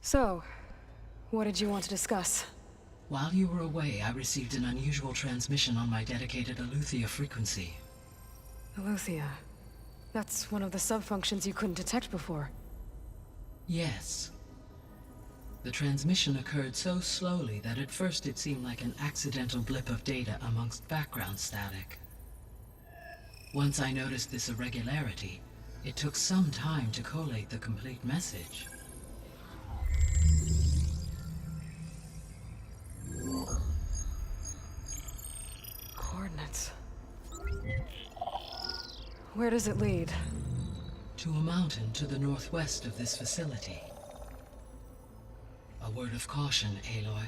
So, what did you want to discuss? While you were away, I received an unusual transmission on my dedicated Aletheia frequency. Aletheia. That's one of the sub-functions you couldn't detect before. Yes. The transmission occurred so slowly that at first it seemed like an accidental blip of data amongst background static. Once I noticed this irregularity, it took some time to collate the complete message. Coordinates. Where does it lead? To a mountain to the northwest of this facility. A word of caution, Aloy.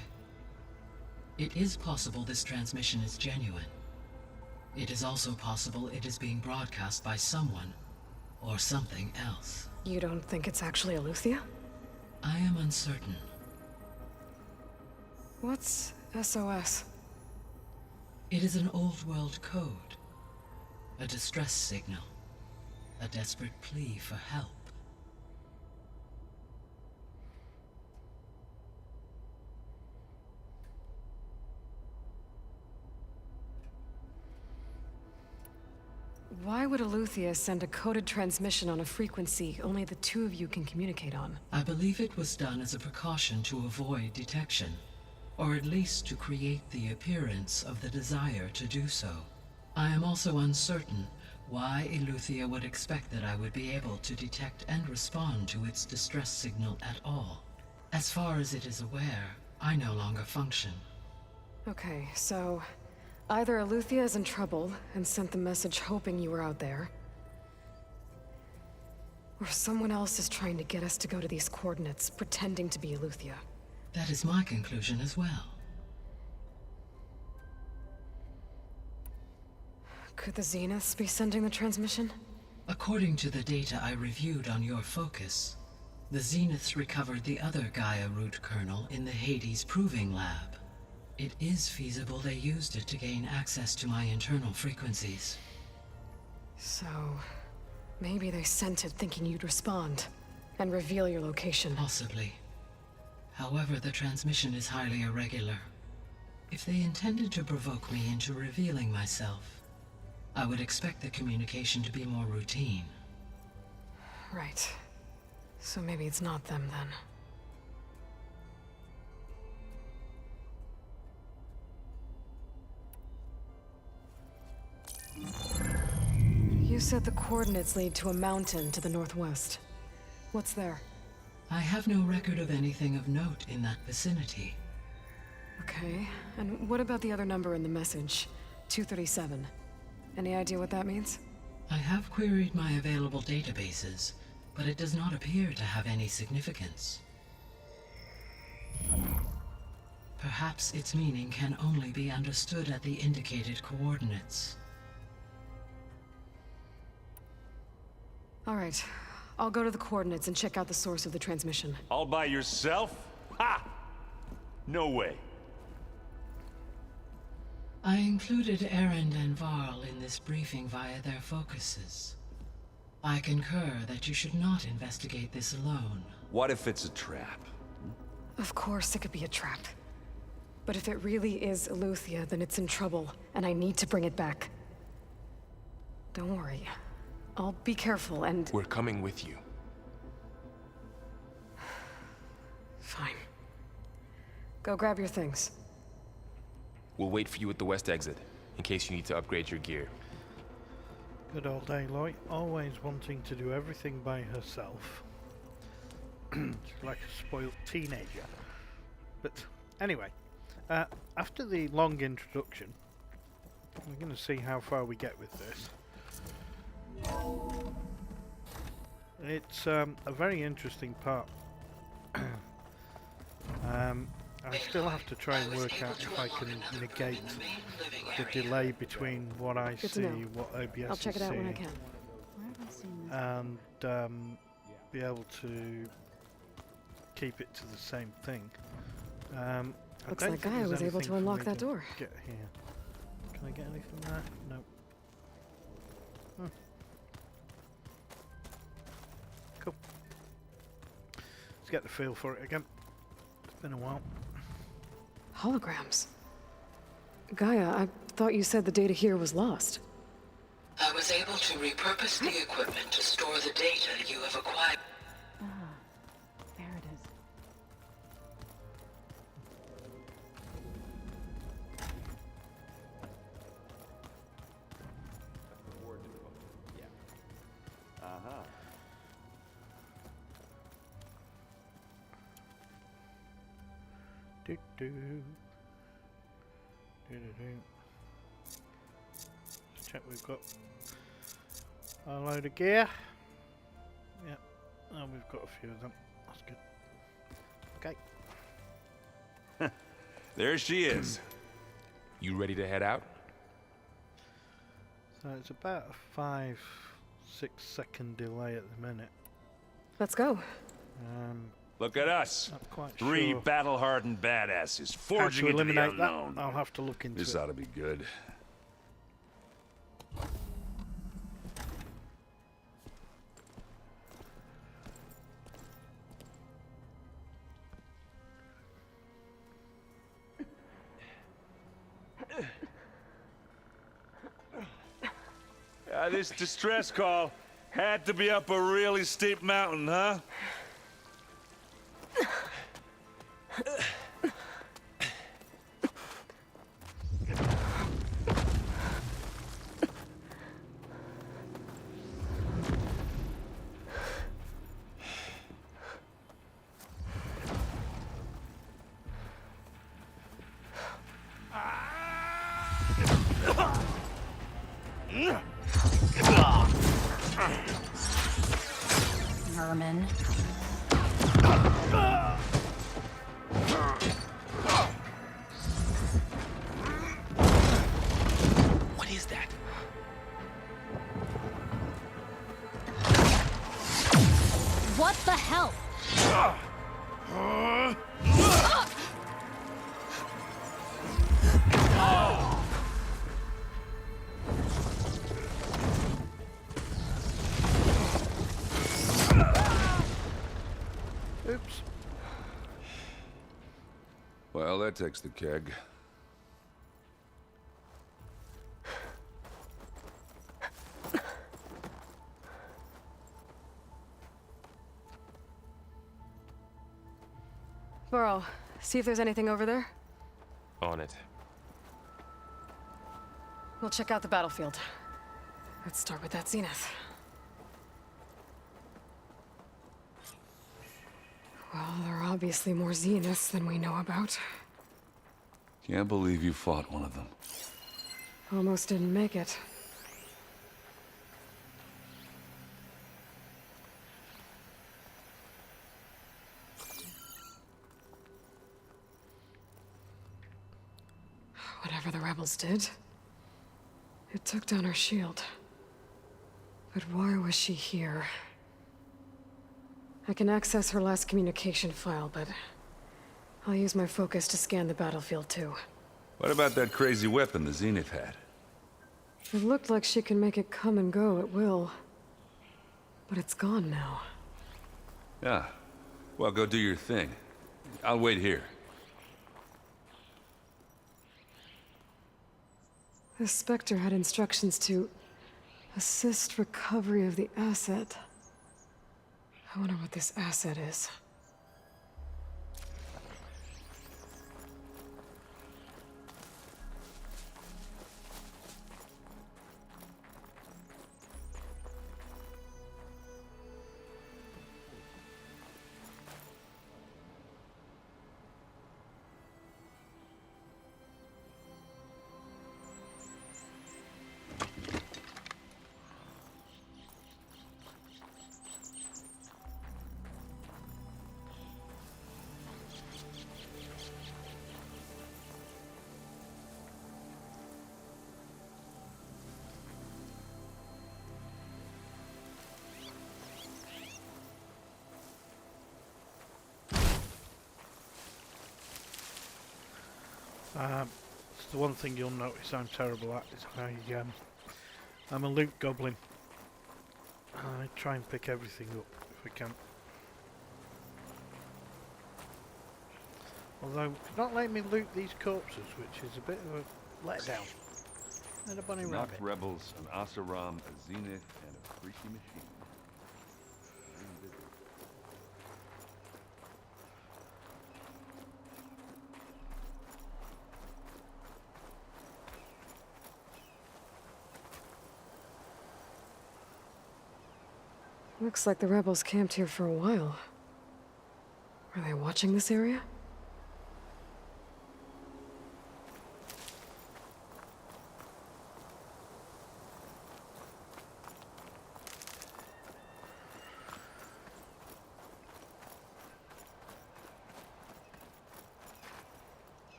It is possible this transmission is genuine. It is also possible it is being broadcast by someone or something else. You don't think it's actually Aletheia? I am uncertain. What's S.O.S? It is an old world code. A distress signal. A desperate plea for help. Why would Aletheia send a coded transmission on a frequency only the two of you can communicate on? I believe it was done as a precaution to avoid detection, or at least to create the appearance of the desire to do so. I am also uncertain why Aletheia would expect that I would be able to detect and respond to its distress signal at all. As far as it is aware, I no longer function. Okay, so either Aletheia is in trouble and sent the message hoping you were out there, or someone else is trying to get us to go to these coordinates, pretending to be Aletheia. That is my conclusion as well. Could the Zeniths be sending the transmission? According to the data I reviewed on your focus, the Zeniths recovered the other Gaia root kernel in the Hades Proving Lab. It is feasible they used it to gain access to my internal frequencies. So, maybe they sent it thinking you'd respond and reveal your location. Possibly. However, the transmission is highly irregular. If they intended to provoke me into revealing myself, I would expect the communication to be more routine. Right. So maybe it's not them then. You said the coordinates lead to a mountain to the northwest. What's there? I have no record of anything of note in that vicinity. Okay, and what about the other number in the message? 237. Any idea what that means? I have queried my available databases, but it does not appear to have any significance. Perhaps its meaning can only be understood at the indicated coordinates. All right, I'll go to the coordinates and check out the source of the transmission. All by yourself? Ha! No way. I included Erend and Varl in this briefing via their focuses. I concur that you should not investigate this alone. What if it's a trap? Of course it could be a trap. But if it really is Aletheia, then it's in trouble, and I need to bring it back. Don't worry. I'll be careful and... We're coming with you. Fine. Go grab your things. We'll wait for you at the west exit, in case you need to upgrade your gear. Good old Aloy, always wanting to do everything by herself. She's like a spoilt teenager. But anyway, after the long introduction, we're going to see how far we get with this. It's a very interesting part. I still have to try and work out if I can negate the delay between what I see, what OBS I'll check it out when I can. And be able to keep it to the same thing. Looks like Gaia was able to unlock that door. Get here. Can I get anything there? No. Cool. Let's get the feel for it again. It's been a while. Holograms. Gaia, I thought you said the data here was lost. I was able to repurpose the equipment to store the data you have acquired. Ah, there it is. Uh-huh. Do do. Do do do. Let's check we've got a load of gear. Yep. Oh, we've got a few of them. That's good. Okay. There she is. You ready to head out? So it's about a 5-6 second delay at the minute. Let's go. Look at us. Not quite Three sure battle-hardened badasses how forging to into the eliminate that. unknown. I'll have to look into This it. ought to be good. This distress call had to be up a really steep mountain, huh? Merman. What is that? What the hell? Oops. Well, that takes the keg. Burrow, see if there's anything over there. On it. We'll check out the battlefield. Let's start with that zenith. Well, there are obviously more zeniths than we know about. Can't believe you fought one of them. Almost didn't make it. Whatever the rebels did, it took down her shield. But why was she here? I can access her last communication file, but I'll use my focus to scan the battlefield too. What about that crazy weapon the Zenith had? It looked like she can make it come and go at will. But it's gone now. Yeah. Well, go do your thing. I'll wait here. The Spectre had instructions to assist recovery of the asset. I wonder what this asset is. It's the one thing you'll notice I'm terrible at is I'm a loot goblin. I try and pick everything up if I can. Although, it's not letting me loot these corpses, which is a bit of a letdown. And a bunny Enoch rabbit. rebels, an Asaram, a Zenith, and a freaky machine. Looks like the rebels camped here for a while. Are they watching this area?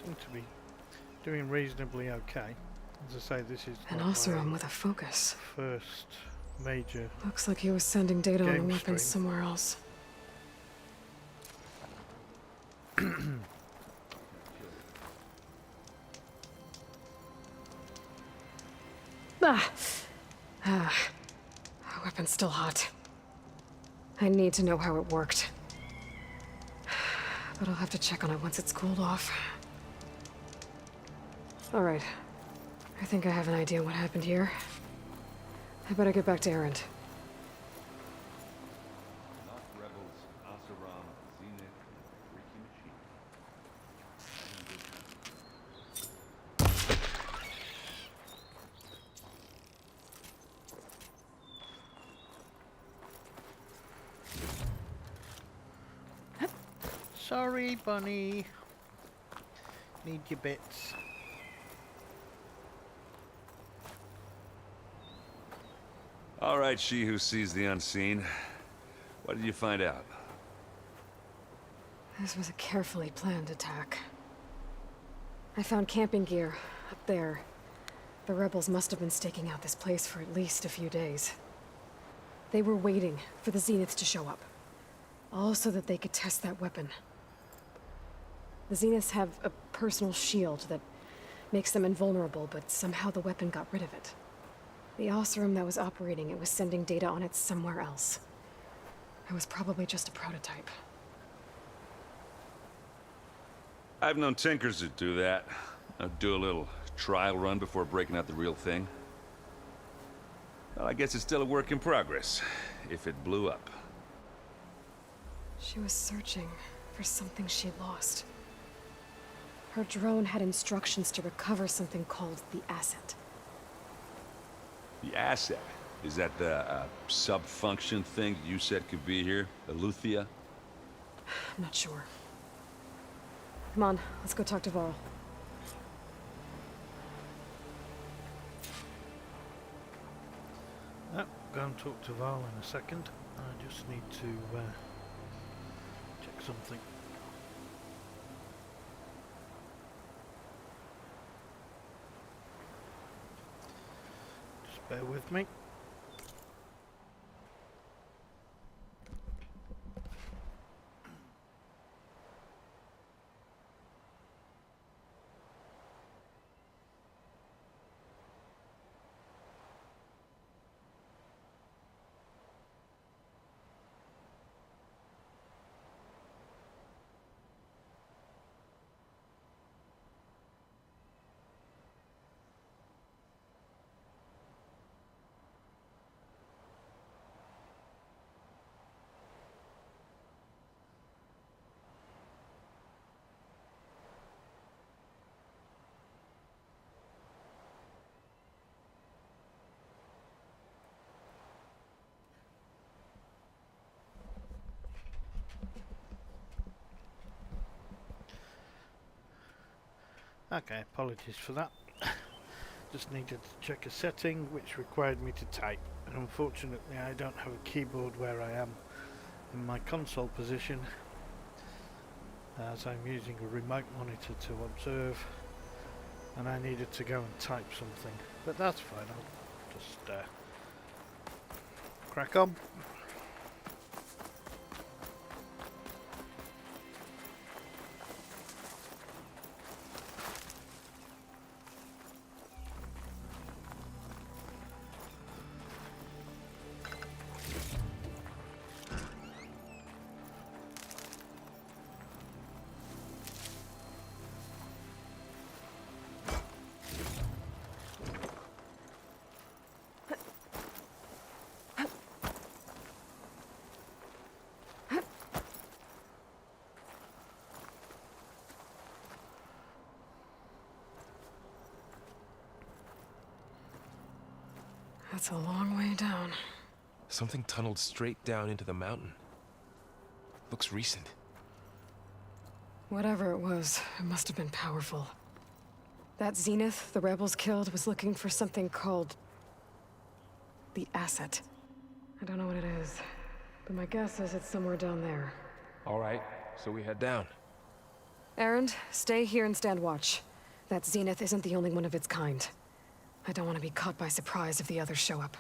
Seem to be doing reasonably okay. As I say, this is An like my Oseram with a focus. first major. Looks like he was sending data on the Game weapons stream. somewhere else. Ah! Ah. Weapon's still hot. I need to know how it worked. But I'll have to check on it once it's cooled off. Alright. I think I have an idea what happened here. I better get back to Erend. Enoch rebels, Asaram, a Zenith, and a freaky machine. Sorry, bunny. Need your bits. All right, she who sees the unseen. What did you find out? This was a carefully planned attack. I found camping gear up there. The rebels must have been staking out this place for at least a few days. They were waiting for the Zeniths to show up. All so that they could test that weapon. The Zeniths have a personal shield that makes them invulnerable, but somehow the weapon got rid of it. The Oseram that was operating it was sending data on it somewhere else. It was probably just a prototype. I've known tinkers that do that. Do a little trial run before breaking out the real thing. Well, I guess it's still a work in progress, if it blew up. She was searching for something she lost. Her drone had instructions to recover something called the asset. The asset? Is that the sub-function thing you said could be here? Eleuthia? I'm not sure. Come on, let's go talk to Varl. Go and talk to Val in a second. I just need to check something. Just bear with me. Okay, apologies for that. Just needed to check a setting which required me to type, and unfortunately I don't have a keyboard where I am in my console position, as I'm using a remote monitor to observe, and I needed to go and type something, but that's fine. I'll just crack on. That's a long way down. Something tunneled straight down into the mountain. Looks recent. Whatever it was, it must have been powerful. That Zenith the rebels killed was looking for something called... the asset. I don't know what it is, but my guess is it's somewhere down there. All right, so we head down. Erend, stay here and stand watch. That Zenith isn't the only one of its kind. I don't want to be caught by surprise if the others show up.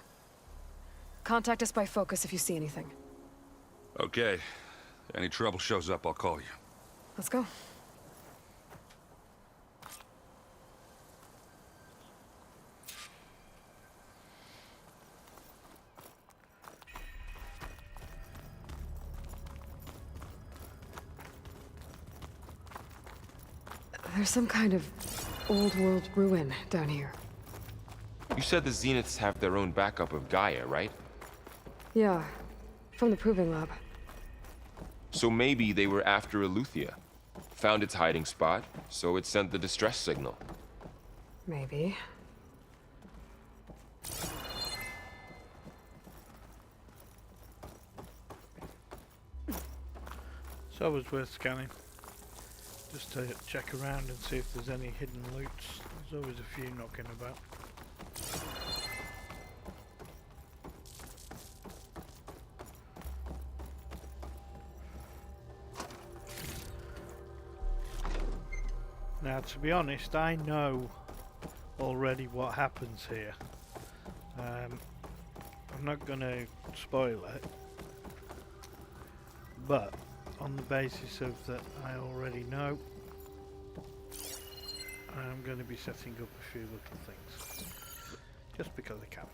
Contact us by focus if you see anything. Okay. Any trouble shows up, I'll call you. Let's go. There's some kind of old world ruin down here. You said the Zeniths have their own backup of Gaia, right? Yeah, from the proving lab. So maybe they were after Eleuthia. Found its hiding spot, so it sent the distress signal. Maybe. It's always worth scanning. Just to check around and see if there's any hidden loots. There's always a few knocking about. Now, to be honest, I know already what happens here. I'm not going to spoil it, but on the basis of that I already know, I'm going to be setting up a few little things, just because I can.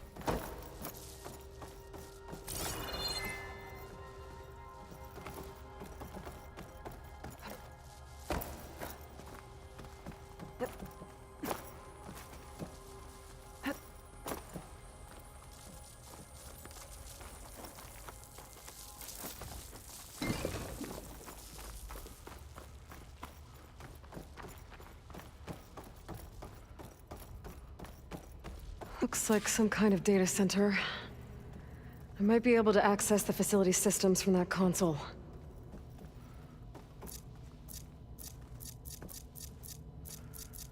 Looks like some kind of data center. I might be able to access the facility systems from that console.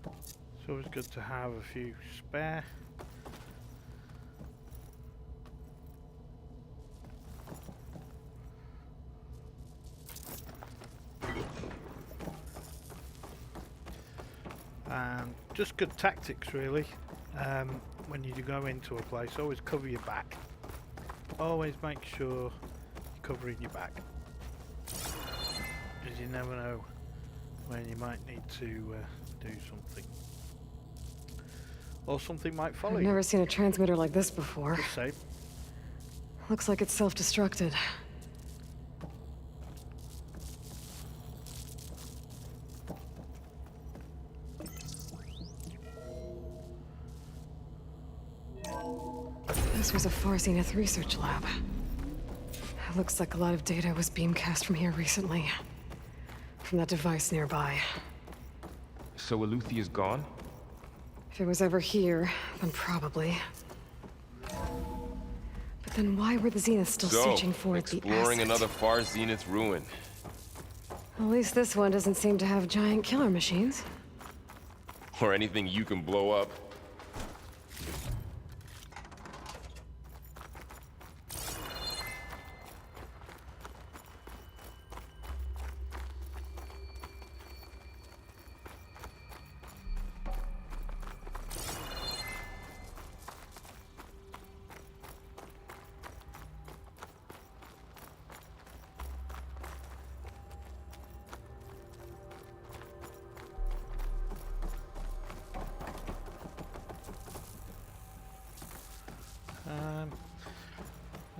It's always good to have a few spare. And just good tactics, really. When you go into a place, always cover your back. Always make sure you're covering your back, because you never know when you might need to do something, or something might follow I've you. never seen a transmitter like this before. Just say, Looks like it's self-destructed. This was a Far Zenith research lab. It looks like a lot of data was beamcast from here recently. From that device nearby. So Eleuthia's gone? If it was ever here, then probably. But then why were the Zeniths still searching for the exploring asset? another Far Zenith ruin. At least this one doesn't seem to have giant killer machines. Or anything you can blow up.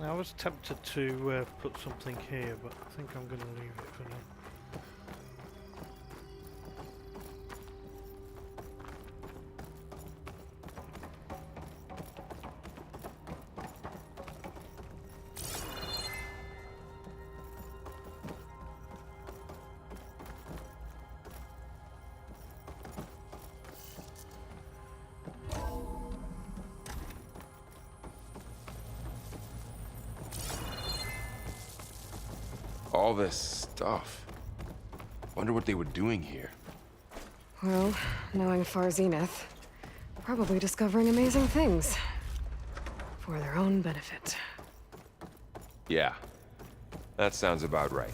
I was tempted to put something here, but I think I'm going to leave it for now. All this stuff. Wonder what they were doing here. Well, knowing Far Zenith, probably discovering amazing things. For their own benefit. Yeah, that sounds about right.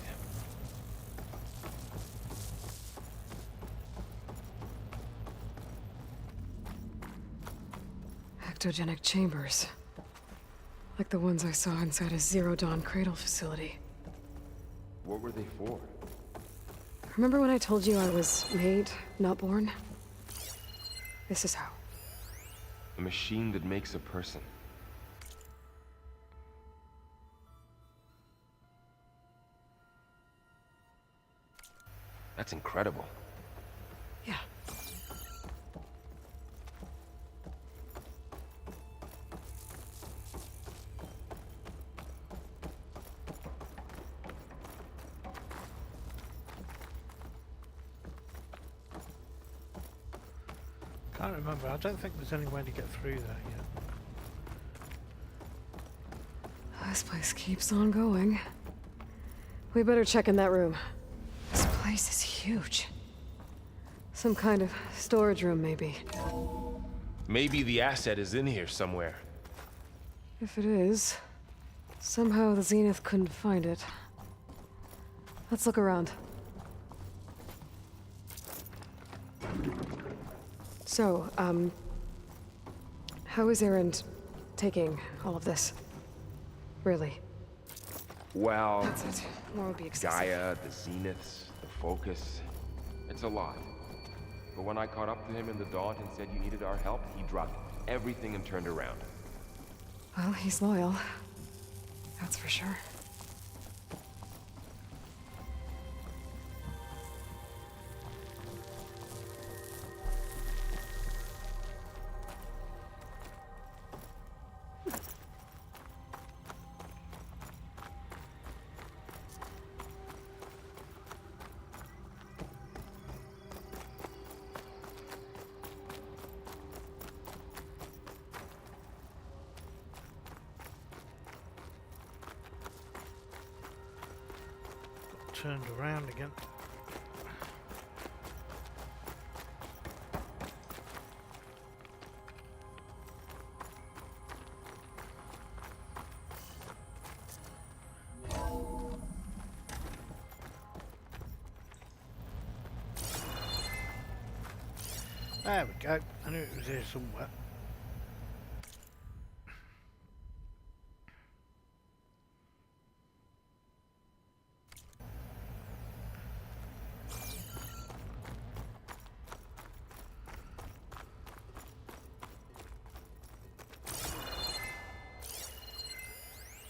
Ectogenic chambers. Like the ones I saw inside a Zero Dawn cradle facility. What were they for? Remember when I told you I was made, not born? This is how. A machine that makes a person. That's incredible. Yeah. Can't remember. I don't think there's any way to get through that yet. This place keeps on going. We better check in that room. This place is huge. Some kind of storage room, maybe. Maybe the asset is in here somewhere. If it is, somehow the Zenith couldn't find it. Let's look around. So, how is Erend taking all of this? Really? Well, That's it. More would be excessive. Gaia, the Zeniths, the Focus. It's a lot. But when I caught up to him in the Daunt and said you needed our help, he dropped everything and turned around. Well, he's loyal. That's for sure. Turned around again. There we go. I knew it was here somewhere.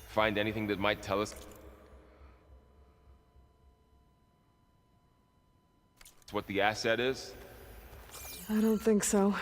Find anything that might tell us what the asset is? I don't think so.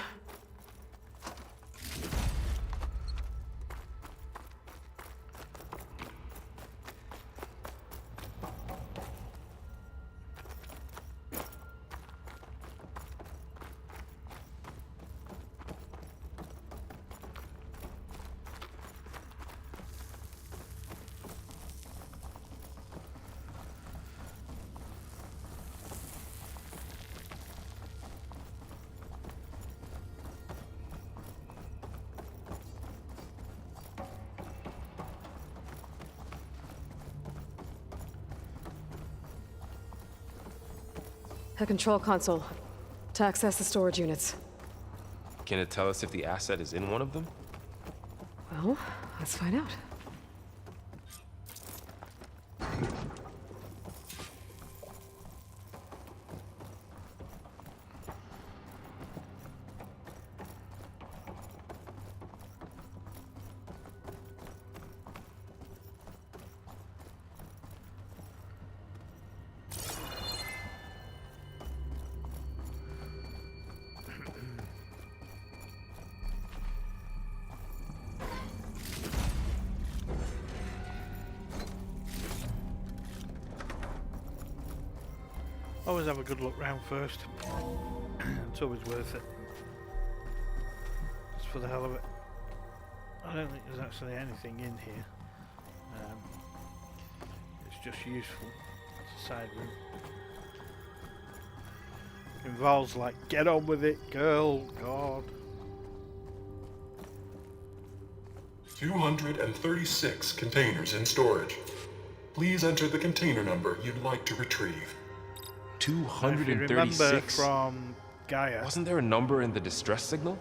A control console to access the storage units. Can it tell us if the asset is in one of them? Well, let's find out. Always have a good look round first. It's always worth it. Just for the hell of it. I don't think there's actually anything in here. It's just useful as a side room. Involves like, get on with it, girl, God. 236 containers in storage. Please enter the container number you'd like to retrieve. If you remember 236? from Gaia, Wasn't there a number in the distress signal?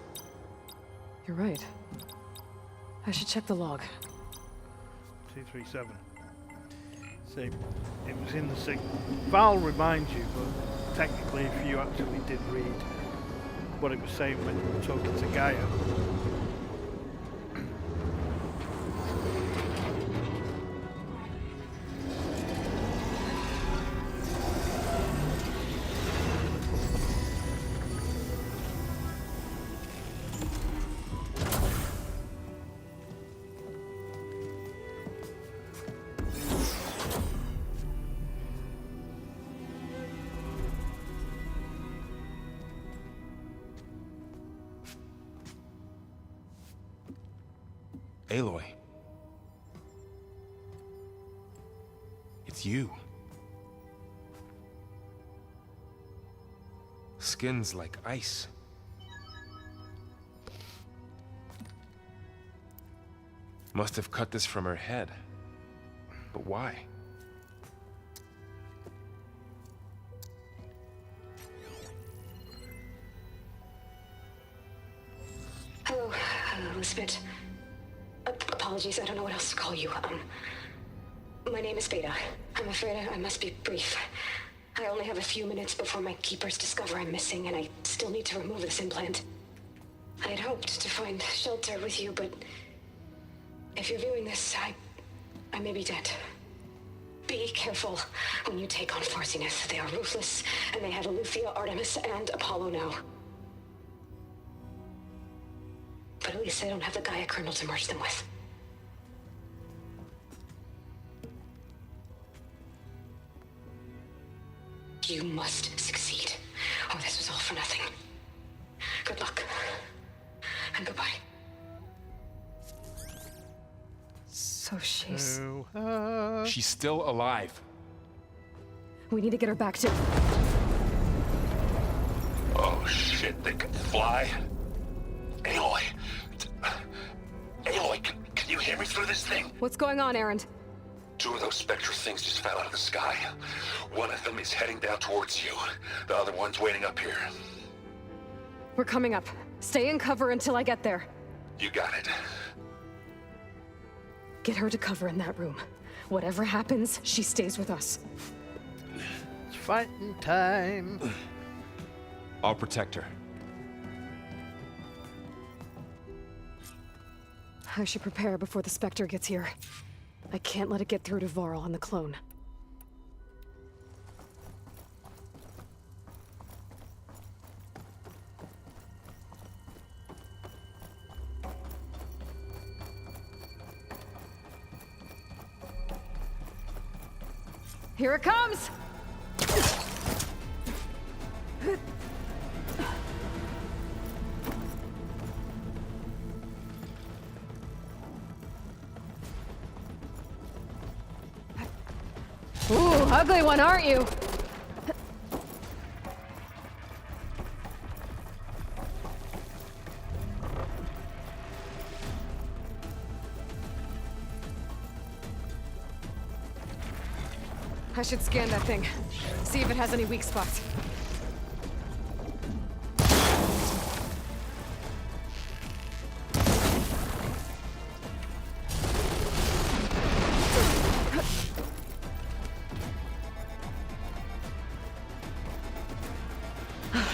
You're right. I should check the log. 237. See, it was in the signal. Val reminds you, but technically if you actually did read what it was saying when you were talking to Gaia. Aloy. It's you. Skin's like ice. Must have cut this from her head. But why? Hello, Elizabeth. Apologies, I don't know what else to call you. My name is Beta. I'm afraid I must be brief. I only have a few minutes before my keepers discover I'm missing, and I still need to remove this implant. I had hoped to find shelter with you, but if you're viewing this, I may be dead. Be careful when you take on Farsiness. They are ruthless, and they have Eleuthia, Artemis, and Apollo now. But at least I don't have the Gaia kernel to merge them with. You must succeed, or this was all for nothing. Good luck. And goodbye. So she's... She's still alive. We need to get her back to... Oh shit, they can fly? Aloy! Aloy, can you hear me through this thing? What's going on, Erend? Two of those spectral things just fell out of the sky. One of them is heading down towards you. The other one's waiting up here. We're coming up. Stay in cover until I get there. You got it. Get her to cover in that room. Whatever happens, she stays with us. It's fighting time. I'll protect her. I should prepare before the Spectre gets here. I can't let it get through to Varl and the clone. Here it comes! Ooh, ugly one, aren't you? I should scan that thing. See if it has any weak spots.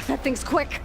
That thing's quick.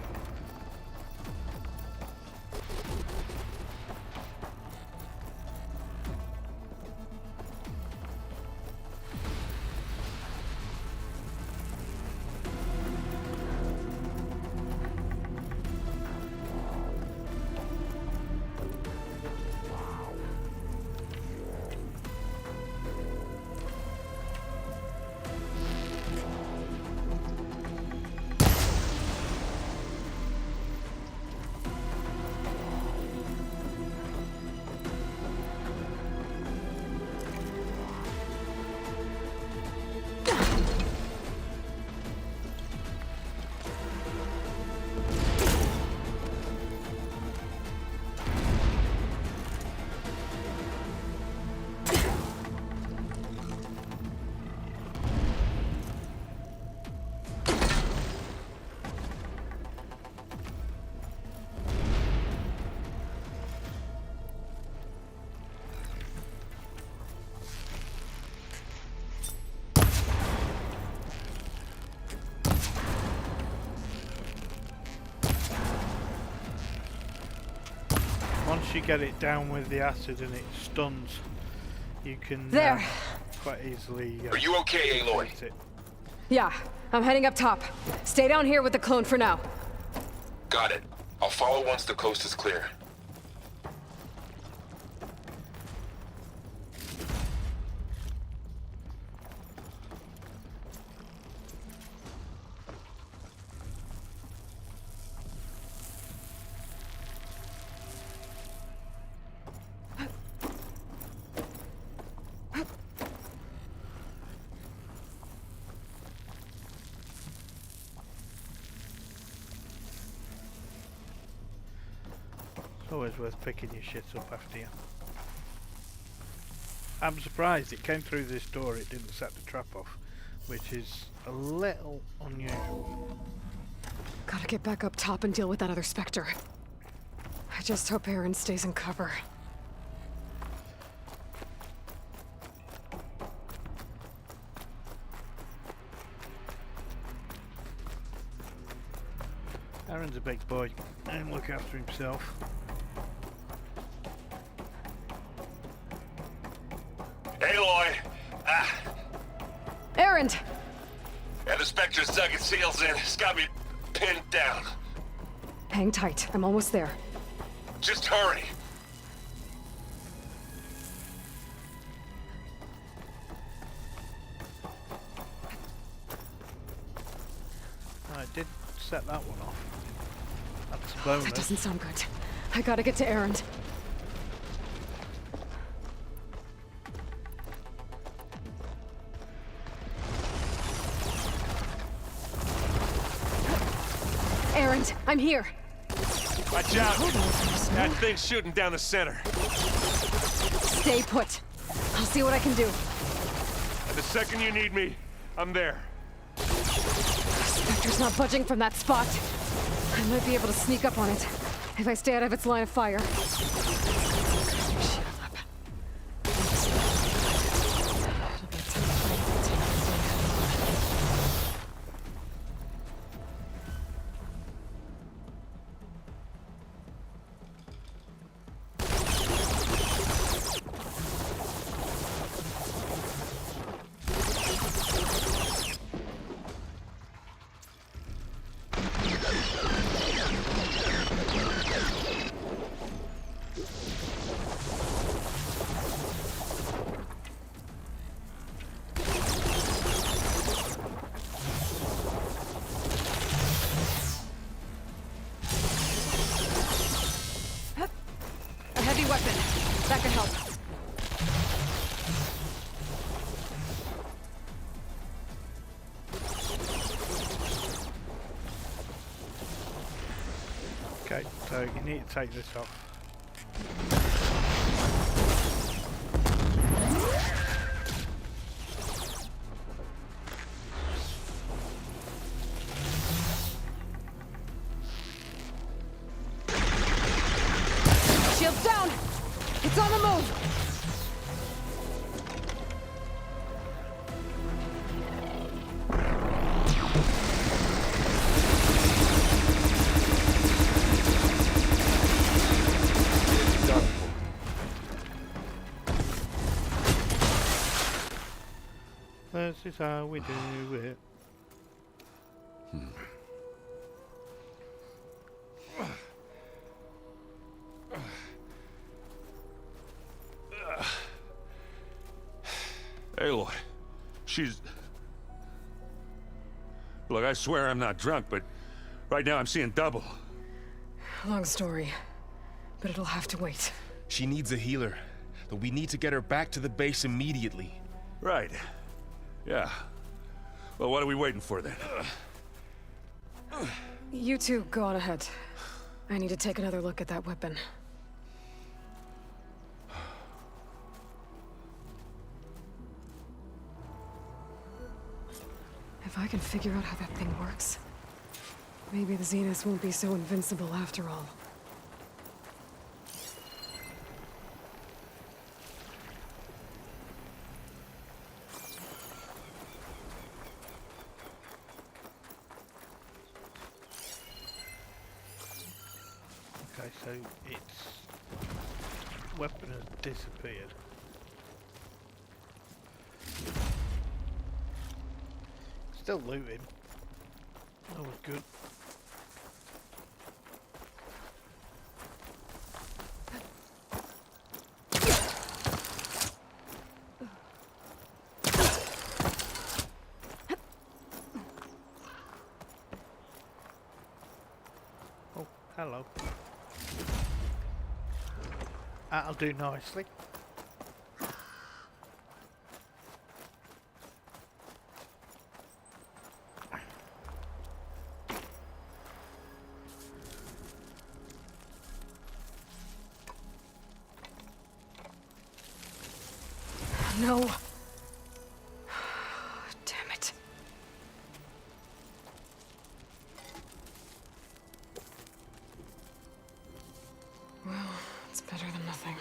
once you get it down with the acid and it stuns, you can There. quite easily. Are you okay, Aloy? defeat it. Yeah, I'm heading up top. Stay down here with the clone for now. Got it. I'll follow once the coast is clear. It's always worth picking your shit up after you. I'm surprised it came through this door, it didn't set the trap off, which is a little unusual. Gotta get back up top and deal with that other Spectre. I just hope Aaron stays in cover. Aaron's a big boy, and look after himself. Aloy! Aaron! Yeah, the Spectre's dug its heels in. It's got me pinned down. Hang tight, I'm almost there. Just hurry. I did set that one off. That's a That bonus. doesn't sound good. I gotta get to Aaron. Aaron, I'm here. Watch out! That thing's shooting down the center. Stay put. I'll see what I can do. And the second you need me, I'm there. Spectre's not budging from that spot. I might be able to sneak up on it if I stay out of its line of fire. Shield up. It'll be a tough fight. A heavy weapon. That could help. Okay, so you need to take this off. Shields down! It's on the move! Done. This is how we do it. Aloy, she's... Look, I swear I'm not drunk, but right now I'm seeing double. Long story, but it'll have to wait. She needs a healer, but we need to get her back to the base immediately. Right. Yeah. Well, what are we waiting for then? You two go on ahead. I need to take another look at that weapon. If I can figure out how that thing works, maybe the Zeniths won't be so invincible after all. Okay, so it's weapon has disappeared. Still looting. That was good. Oh, hello. That'll do nicely. No. Damn it. Well, it's better than nothing.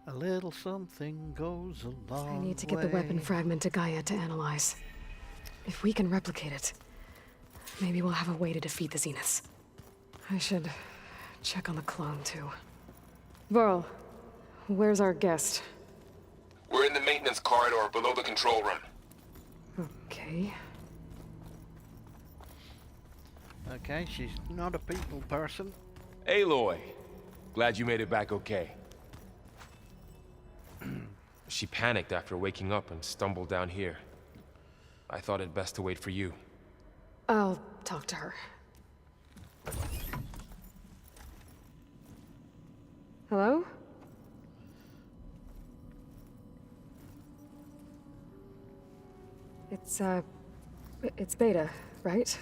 A little something goes a long way. I need to get the weapon fragment to Gaia to analyze. If we can replicate it, maybe we'll have a way to defeat the Zeniths. I should check on the clone, too. Varl, where's our guest? We're in the maintenance corridor below the control room. Okay. Okay, she's not a people person. Aloy, glad you made it back okay. She panicked after waking up and stumbled down here. I thought it best to wait for you. I'll talk to her. Hello? It's Beta, right?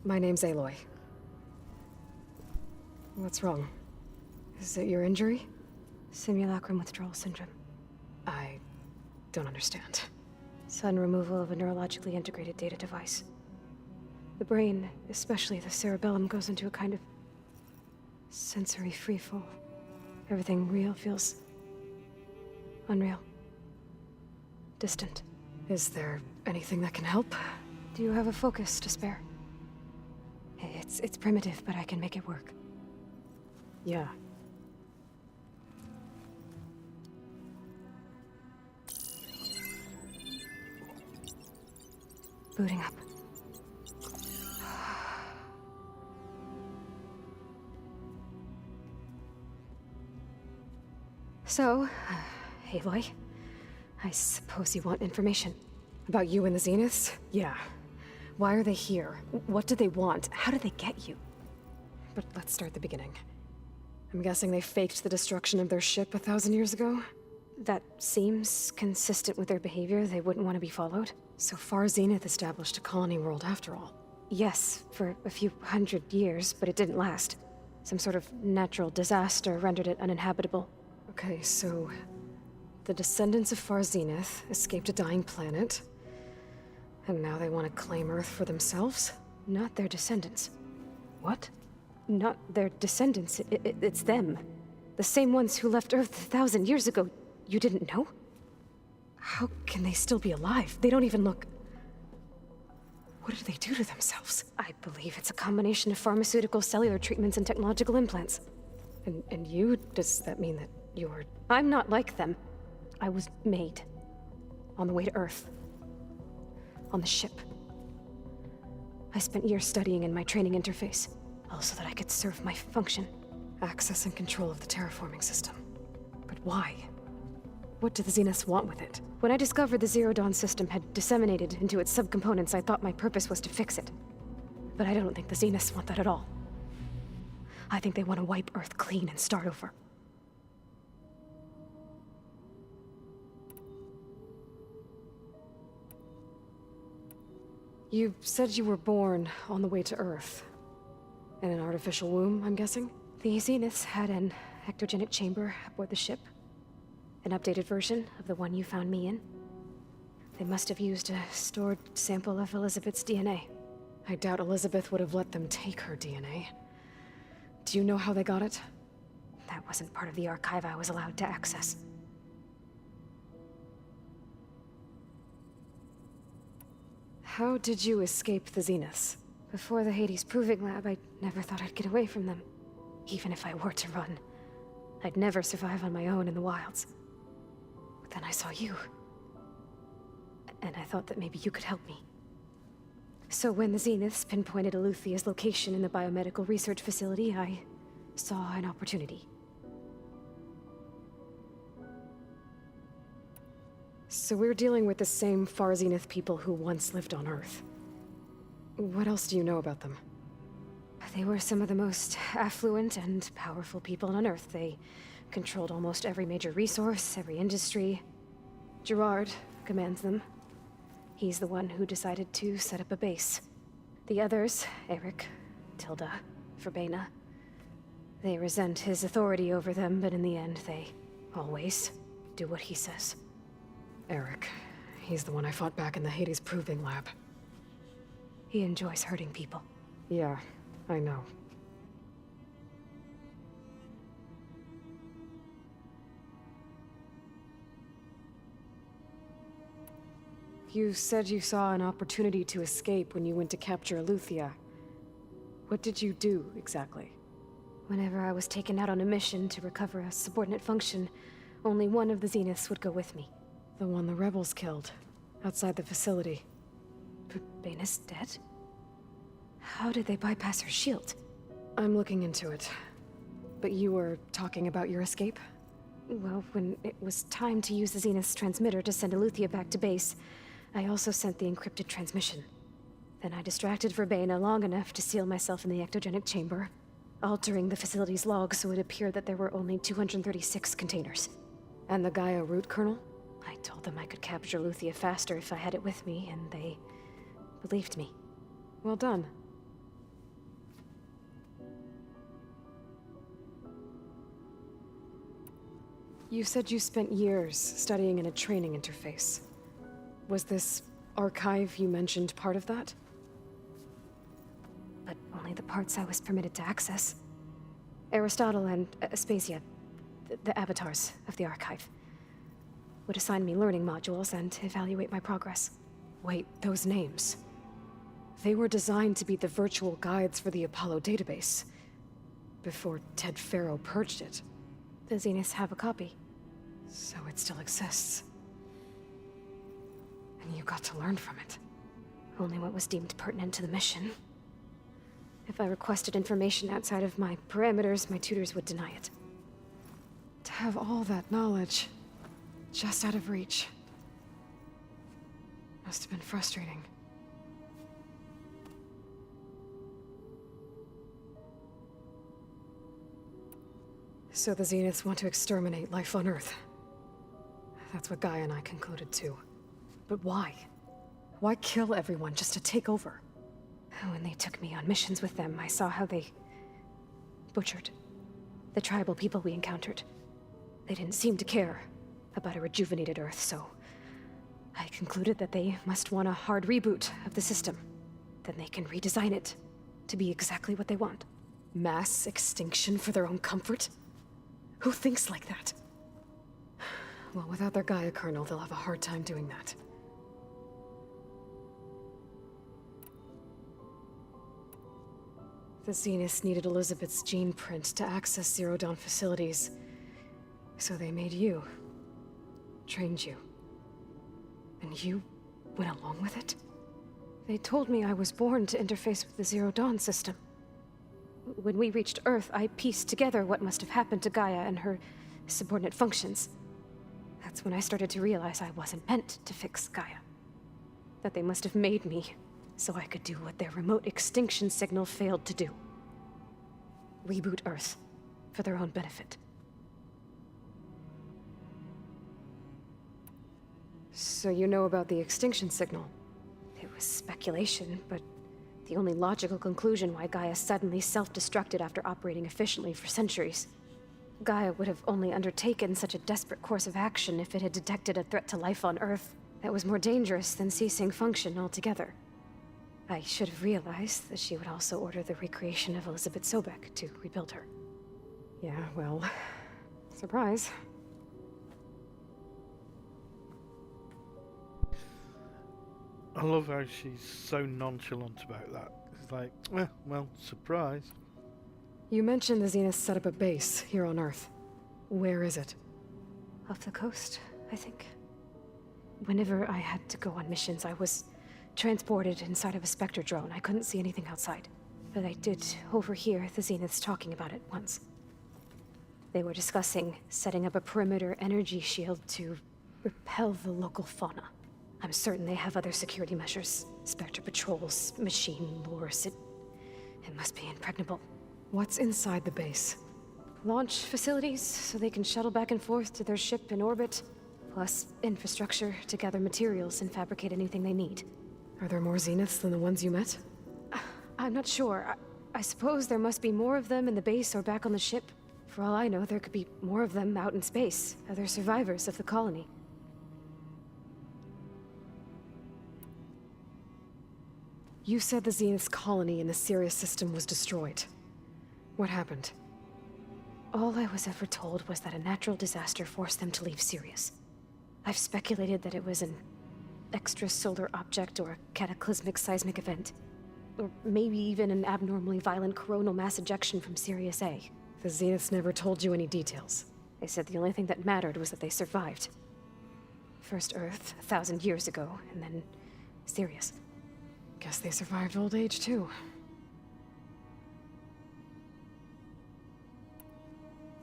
My name's Aloy. What's wrong? Is it your injury? Simulacrum withdrawal syndrome. I don't understand. Sudden removal of a neurologically integrated data device. The brain, especially the cerebellum, goes into a kind of sensory freefall. Everything real feels unreal. Distant. Is there anything that can help? Do you have a focus to spare? It's primitive, but I can make it work. Yeah. Booting up. So, Aloy, I suppose you want information. About you and the Zeniths? Yeah. Why are they here? What do they want? How did they get you? But let's start at the beginning. I'm guessing they faked the destruction of their ship 1,000 years ago? That seems consistent with their behavior. They wouldn't want to be followed. So far, Zenith established a colony world after all. Yes, for a few hundred years, but it didn't last. Some sort of natural disaster rendered it uninhabitable. Okay, so the descendants of Far Zenith escaped a dying planet, and now they want to claim Earth for themselves? Not their descendants. What? Not their descendants. It's them. The same ones who left Earth 1,000 years ago. You didn't know? How can they still be alive? They don't even look... What did they do to themselves? I believe it's a combination of pharmaceutical, cellular treatments, and technological implants. And you? Does that mean that you're... I'm not like them. I was made. On the way to Earth. On the ship. I spent years studying in my training interface, all so that I could serve my function. Access and control of the terraforming system. But why? What do the Zeniths want with it? When I discovered the Zero Dawn system had disseminated into its subcomponents, I thought my purpose was to fix it. But I don't think the Zeniths want that at all. I think they want to wipe Earth clean and start over. You said you were born on the way to Earth. In an artificial womb, I'm guessing? The Zeniths had an ectogenic chamber aboard the ship. An updated version of the one you found me in. They must have used a stored sample of Elizabeth's DNA. I doubt Elizabeth would have let them take her DNA. Do you know how they got it? That wasn't part of the archive I was allowed to access. How did you escape the Zeniths? Before the Hades Proving Lab, I never thought I'd get away from them. Even if I were to run, I'd never survive on my own in the wilds. But then I saw you. And I thought that maybe you could help me. So when the Zeniths pinpointed Eluthia's location in the biomedical research facility, I saw an opportunity. So we're dealing with the same Far Zenith people who once lived on Earth. What else do you know about them? They were some of the most affluent and powerful people on Earth. They controlled almost every major resource, every industry. Gerard commands them. He's the one who decided to set up a base. The others, Eric, Tilda, Verbena, they resent his authority over them, but in the end, they always do what he says. Eric. He's the one I fought back in the Hades Proving Lab. He enjoys hurting people. Yeah, I know. You said you saw an opportunity to escape when you went to capture Eleuthia. What did you do, exactly? Whenever I was taken out on a mission to recover a subordinate function, only one of the Zeniths would go with me. The one the rebels killed, outside the facility. Verbena's dead? How did they bypass her shield? I'm looking into it. But you were talking about your escape? Well, when it was time to use the Zenith's transmitter to send Eleuthia back to base, I also sent the encrypted transmission. Then I distracted Verbena long enough to seal myself in the ectogenic chamber, altering the facility's logs so it appeared that there were only 236 containers. And the Gaia root kernel? I told them I could capture Eleuthia faster if I had it with me, and they believed me. Well done. You said you spent years studying in a training interface. Was this archive you mentioned part of that? But only the parts I was permitted to access. Aristotle and Aspasia, the avatars of the archive, would assign me learning modules and evaluate my progress. Wait, those names. They were designed to be the virtual guides for the Apollo database, before Ted Faro purged it. The Zeniths have a copy. So it still exists. And you got to learn from it. Only what was deemed pertinent to the mission. If I requested information outside of my parameters, my tutors would deny it. To have all that knowledge, just out of reach. Must have been frustrating. So the Zeniths want to exterminate life on Earth. That's what Gaia and I concluded too. But why? Why kill everyone just to take over? When they took me on missions with them, I saw how they butchered the tribal people we encountered. They didn't seem to care about a rejuvenated Earth, so I concluded that they must want a hard reboot of the system. Then they can redesign it to be exactly what they want. Mass extinction for their own comfort? Who thinks like that? Well, without their Gaia kernel, they'll have a hard time doing that. The Zeniths needed Elizabeth's gene print to access Zero Dawn facilities. So they made you. Trained you. And you went along with it? They told me I was born to interface with the Zero Dawn system. When we reached Earth, I pieced together what must have happened to Gaia and her subordinate functions. That's when I started to realize I wasn't meant to fix Gaia. That they must have made me so I could do what their remote extinction signal failed to do. Reboot Earth for their own benefit. So you know about the extinction signal? It was speculation, but the only logical conclusion why Gaia suddenly self-destructed after operating efficiently for centuries. Gaia would have only undertaken such a desperate course of action if it had detected a threat to life on Earth that was more dangerous than ceasing function altogether. I should have realized that she would also order the recreation of Elizabeth Sobek to rebuild her. Yeah, well, surprise. I love how she's so nonchalant about that. She's like, well, surprise. You mentioned the Zenith set up a base here on Earth. Where is it? Off the coast, I think. Whenever I had to go on missions, I was transported inside of a Spectre drone. I couldn't see anything outside. But I did overhear the Zeniths talking about it once. They were discussing setting up a perimeter energy shield to repel the local fauna. I'm certain they have other security measures. Spectre patrols, machine lures. It must be impregnable. What's inside the base? Launch facilities, so they can shuttle back and forth to their ship in orbit. Plus infrastructure to gather materials and fabricate anything they need. Are there more Zeniths than the ones you met? I'm not sure. I suppose there must be more of them in the base or back on the ship. For all I know, there could be more of them out in space, other survivors of the colony. You said the Zenith's colony in the Sirius system was destroyed. What happened? All I was ever told was that a natural disaster forced them to leave Sirius. I've speculated that it was an extrasolar object or a cataclysmic seismic event. Or maybe even an abnormally violent coronal mass ejection from Sirius A. The Zeniths never told you any details. They said the only thing that mattered was that they survived. First Earth, 1,000 years ago, and then Sirius. Guess they survived old age, too.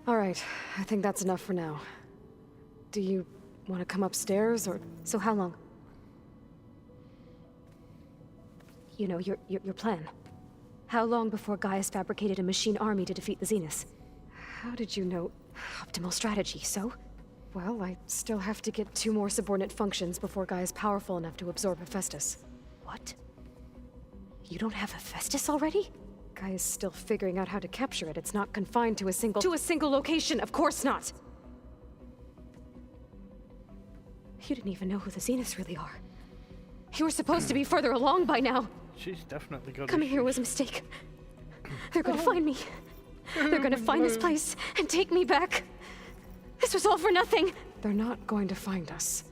All right, I think that's enough for now. Do you want to come upstairs, or... So how long? You know, your plan. How long before Gaius fabricated a machine army to defeat the Zeniths? How did you know? Optimal strategy, so? Well, I still have to get 2 more subordinate functions before Guy is powerful enough to absorb Hephaestus. What? You don't have Hephaestus already? Guy is still figuring out how to capture it. It's not confined to a single... To a single location, of course not! You didn't even know who the Zeniths really are. You were supposed to be further along by now. She's definitely got Coming here was a mistake. They're gonna find me. They're gonna find this place and take me back. This was all for nothing. They're not going to find us.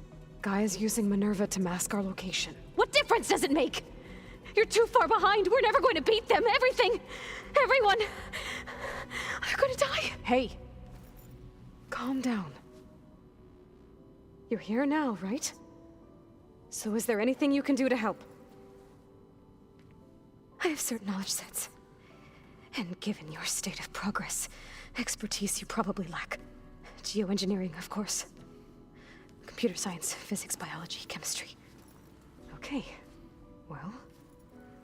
Guy is using Minerva to mask our location. What difference does it make? You're too far behind. We're never going to beat them. Everything. Everyone. They're gonna die. Hey. Calm down. You're here now, right? So is there anything you can do to help? I have certain knowledge sets. And given your state of progress, expertise you probably lack. Geoengineering, of course. Computer science, physics, biology, chemistry. Okay. Well,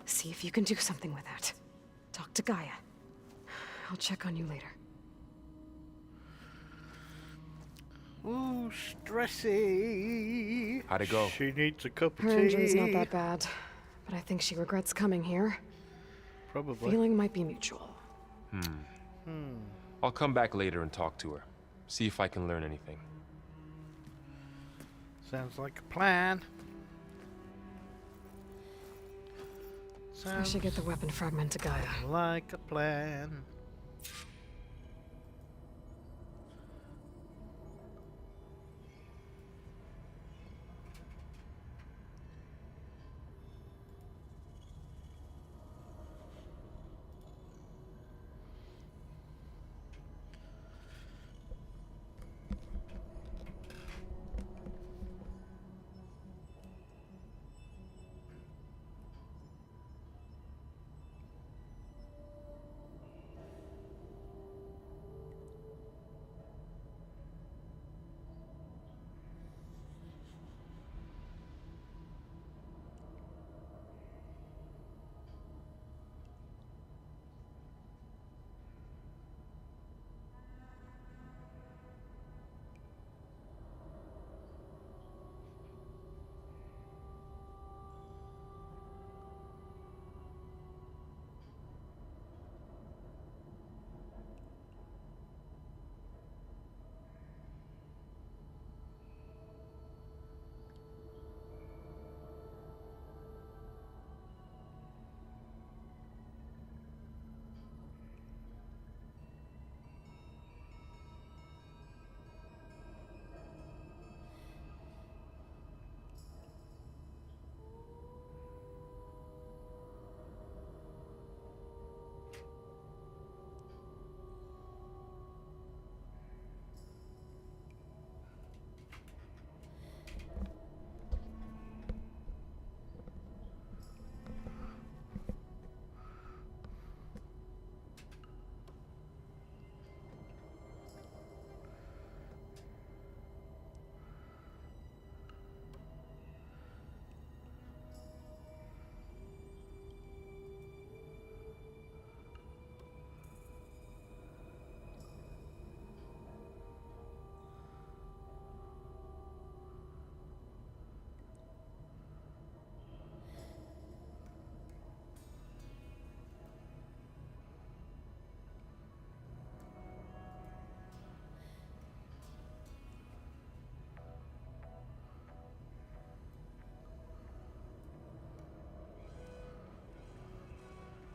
see if you can do something with that. Talk to Gaia. I'll check on you later. Ooh, stressy. How'd it go? She needs a cup of Her tea. injury's not that bad, but I think she regrets coming here. Probably. Feeling might be mutual. I'll come back later and talk to her. See if I can learn anything. Sounds like a plan. I should get the weapon fragment to Gaia. Like a plan.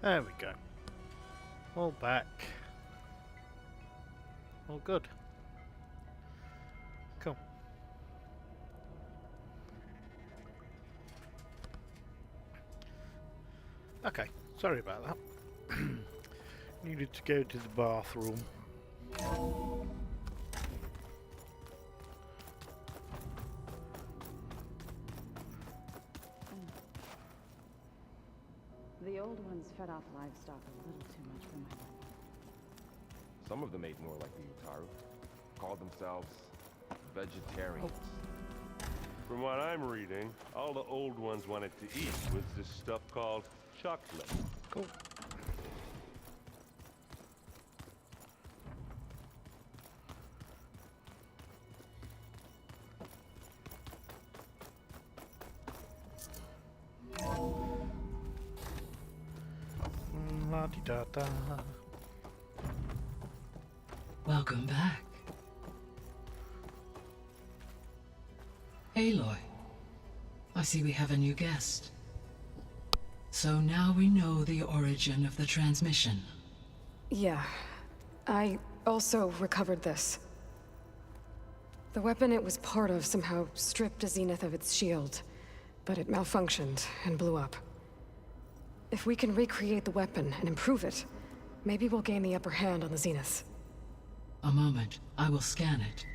There we go. All back. All good. Cool. Okay, sorry about that. Needed to go to the bathroom. The old ones fed off livestock a little too much for my liking. Some of them ate more like the Utaru. Called themselves vegetarians. From what I'm reading, all the old ones wanted to eat was this stuff called chocolate. Cool. La-di-da-da. Welcome back. Aloy, I see we have a new guest. So now we know the origin of the transmission. Yeah. I also recovered this. The weapon it was part of somehow stripped a Zenith of its shield, but it malfunctioned and blew up. If we can recreate the weapon and improve it, maybe we'll gain the upper hand on the Zeniths. A moment, I will scan it.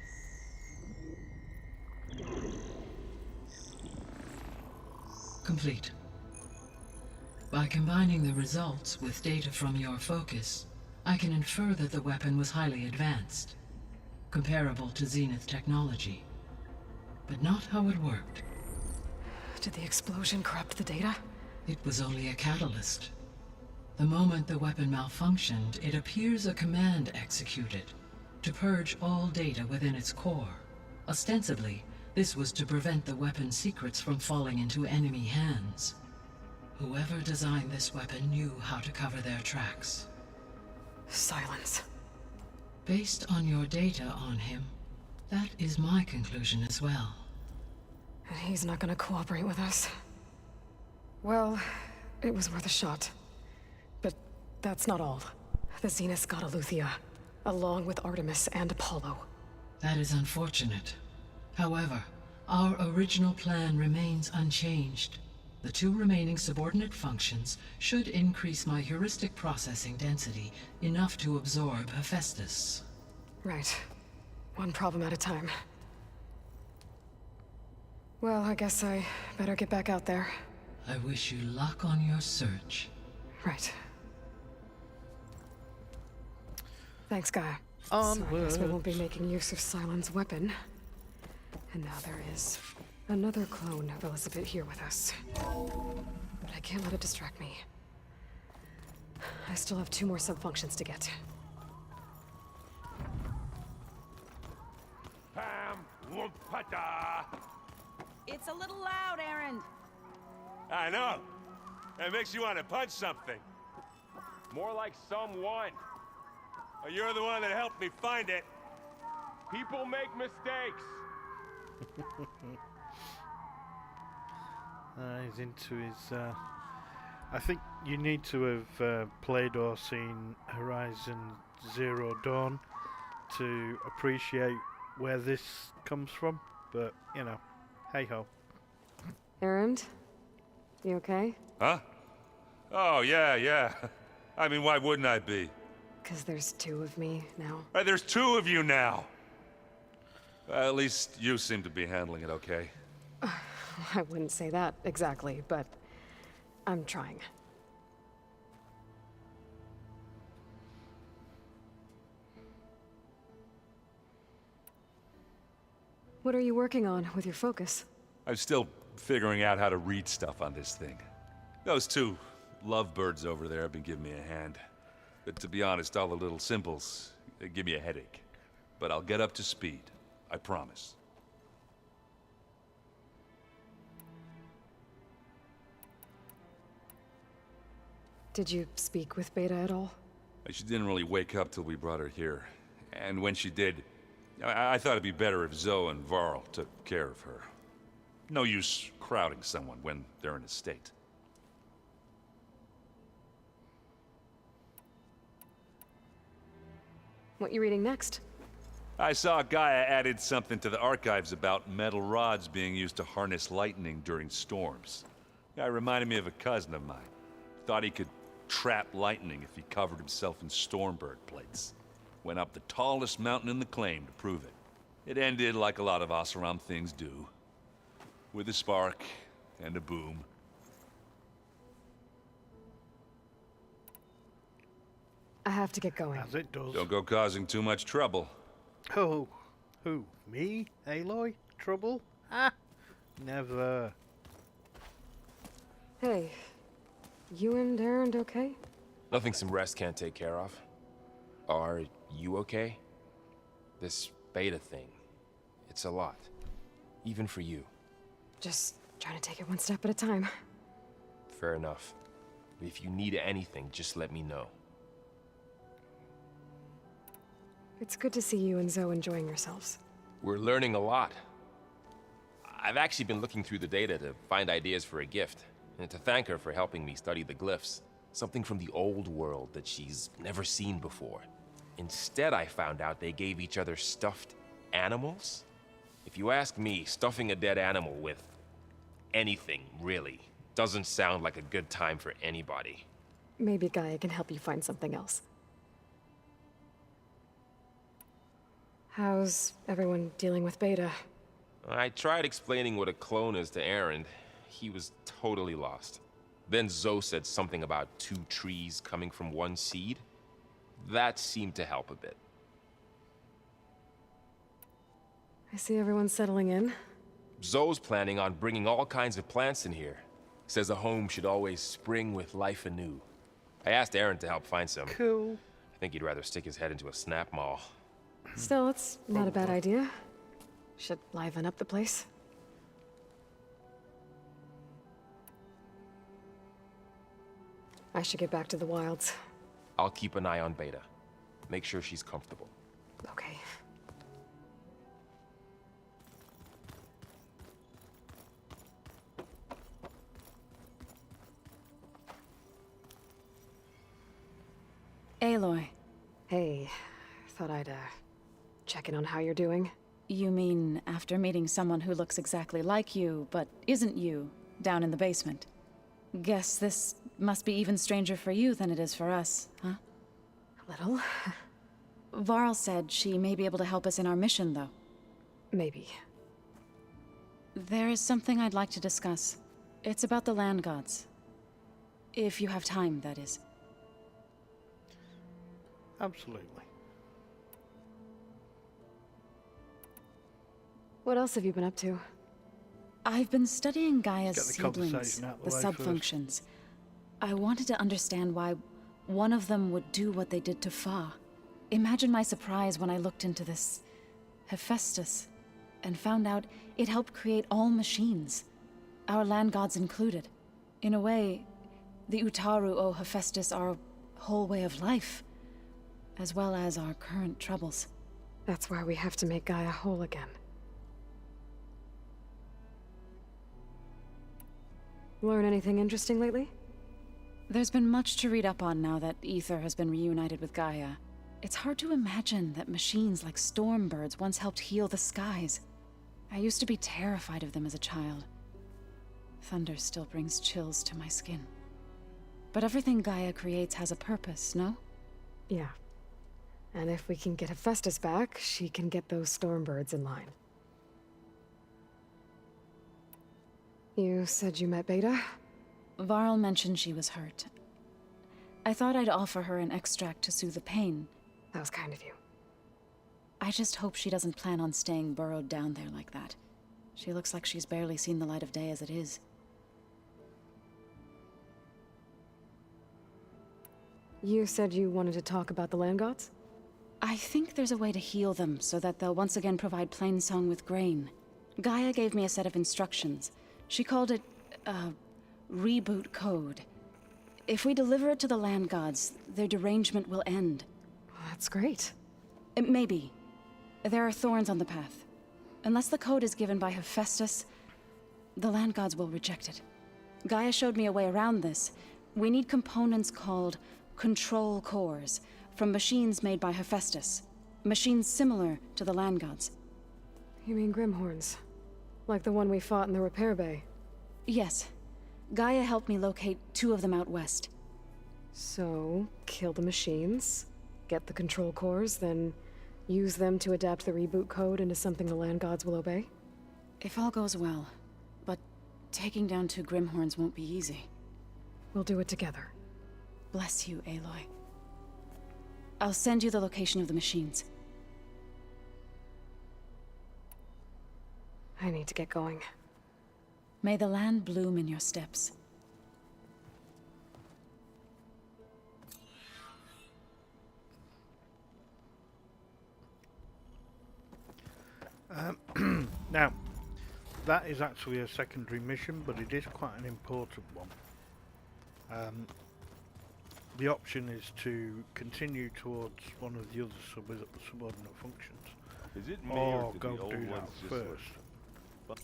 Complete. By combining the results with data from your focus, I can infer that the weapon was highly advanced, comparable to Zenith technology, but not how it worked. Did the explosion corrupt the data? It was only a catalyst. The moment the weapon malfunctioned, it appears a command executed to purge all data within its core. Ostensibly, this was to prevent the weapon's secrets from falling into enemy hands. Whoever designed this weapon knew how to cover their tracks. Silence. Based on your data on him, that is my conclusion as well. And he's not gonna cooperate with us. Well, it was worth a shot. But that's not all. The Zeniths got Eleuthia, along with Artemis and Apollo. That is unfortunate. However, our original plan remains unchanged. The two remaining subordinate functions should increase my heuristic processing density enough to absorb Hephaestus. Right. One problem at a time. Well, I guess I better get back out there. I wish you luck on your search. Right. Thanks, Gaia. So I guess we won't be making use of Cylon's weapon. And now there is another clone of Elizabeth here with us. But I can't let it distract me. I still have 2 more sub-functions to get. Pam Wumpada! It's a little loud, Aaron. I know. That makes you want to punch something. More like someone. Oh, you're the one that helped me find it. People make mistakes. He's into his... I think you need to have played or seen Horizon Zero Dawn to appreciate where this comes from, but, you know, hey-ho. Erend? You okay? Huh? Oh, yeah. I mean, why wouldn't I be? 'Cause there's 2 of me now. Right, there's 2 of you now. At least you seem to be handling it okay. I wouldn't say that exactly, but I'm trying. What are you working on with your focus? I'm still figuring out how to read stuff on this thing. Those 2 lovebirds over there have been giving me a hand. But to be honest, all the little symbols, they give me a headache. But I'll get up to speed. I promise. Did you speak with Beta at all? She didn't really wake up till we brought her here. And when she did, I thought it'd be better if Zoe and Varl took care of her. No use crowding someone when they're in a state. What you reading next? I saw Gaia added something to the archives about metal rods being used to harness lightning during storms. Guy reminded me of a cousin of mine. Thought he could trap lightning if he covered himself in Stormbird plates. Went up the tallest mountain in the claim to prove it. It ended like a lot of Oseram things do. With a spark and a boom. I have to get going. As it does. Don't go causing too much trouble. Oh, who? Me? Aloy? Trouble? Ah, never. Hey, you and Erend okay? Nothing some rest can't take care of. Are you okay? This beta thing, it's a lot. Even for you. Just trying to take it one step at a time. Fair enough. If you need anything, just let me know. It's good to see you and Zoe enjoying yourselves. We're learning a lot. I've actually been looking through the data to find ideas for a gift, and to thank her for helping me study the glyphs. Something from the old world that she's never seen before. Instead, I found out they gave each other stuffed animals. If you ask me, stuffing a dead animal with anything, really, doesn't sound like a good time for anybody. Maybe Gaia can help you find something else. How's everyone dealing with Beta? I tried explaining what a clone is to Erend. He was totally lost. Then Zoe said something about 2 trees coming from 1 seed. That seemed to help a bit. I see everyone settling in. Zoe's planning on bringing all kinds of plants in here. Says a home should always spring with life anew. I asked Erend to help find some. Cool. I think he'd rather stick his head into a snap mall. Still, it's not a bad idea. Should liven up the place. I should get back to the wilds. I'll keep an eye on Beta. Make sure she's comfortable. Okay. Aloy, Hey, thought I'd, check in on how you're doing. you mean after meeting someone who looks exactly like you, but isn't you, down in the basement? Guess this must be even stranger for you than it is for us, huh? A little. Varl said she may be able to help us in our mission, though. Maybe. There is something I'd like to discuss. It's about the land gods. If you have time, that is. Absolutely. What else have you been up to? I've been studying Gaia's Get the seedlings, conversation out the the way first. subfunctions. I wanted to understand why one of them would do what they did to Fa. Imagine my surprise when I looked into this Hephaestus and found out it helped create all machines, our land gods included. In a way, the Utaru owe Hephaestus our whole way of life, as well as our current troubles. That's why we have to make Gaia whole again. Learn anything interesting lately? There's been much to read up on now that Ether has been reunited with Gaia. It's hard to imagine that machines like Stormbirds once helped heal the skies. I used to be terrified of them as a child. Thunder still brings chills to my skin. But everything Gaia creates has a purpose, no? Yeah. And if we can get Hephaestus back, she can get those Stormbirds in line. You said you met Beta? Varl mentioned she was hurt. I thought I'd offer her an extract to soothe the pain. That was kind of you. I just hope she doesn't plan on staying burrowed down there like that. She looks like she's barely seen the light of day as it is. You said you wanted to talk about the land gods? I think there's a way to heal them so that they'll once again provide Plainsong with grain. Gaia gave me a set of instructions. She called it, reboot code. If we deliver it to the land gods, their derangement will end. Well, that's great. Maybe. There are thorns on the path. Unless the code is given by Hephaestus, the land gods will reject it. Gaia showed me a way around this. We need components called control cores from machines made by Hephaestus. Machines similar to the land gods. You mean Grimhorns? Like the one we fought in the repair bay? Yes. Gaia helped me locate 2 of them out west. So, kill the machines, get the control cores, then use them to adapt the reboot code into something the land gods will obey? If all goes well. But taking down 2 Grimhorns won't be easy. We'll do it together. Bless you, Aloy. I'll send you the location of the machines. I need to get going. May the land bloom in your steps. Now, that is actually a secondary mission, but it is quite an important one. The option is to continue towards one of the other subordinate functions, Is it me or or did go the old do that ones just first.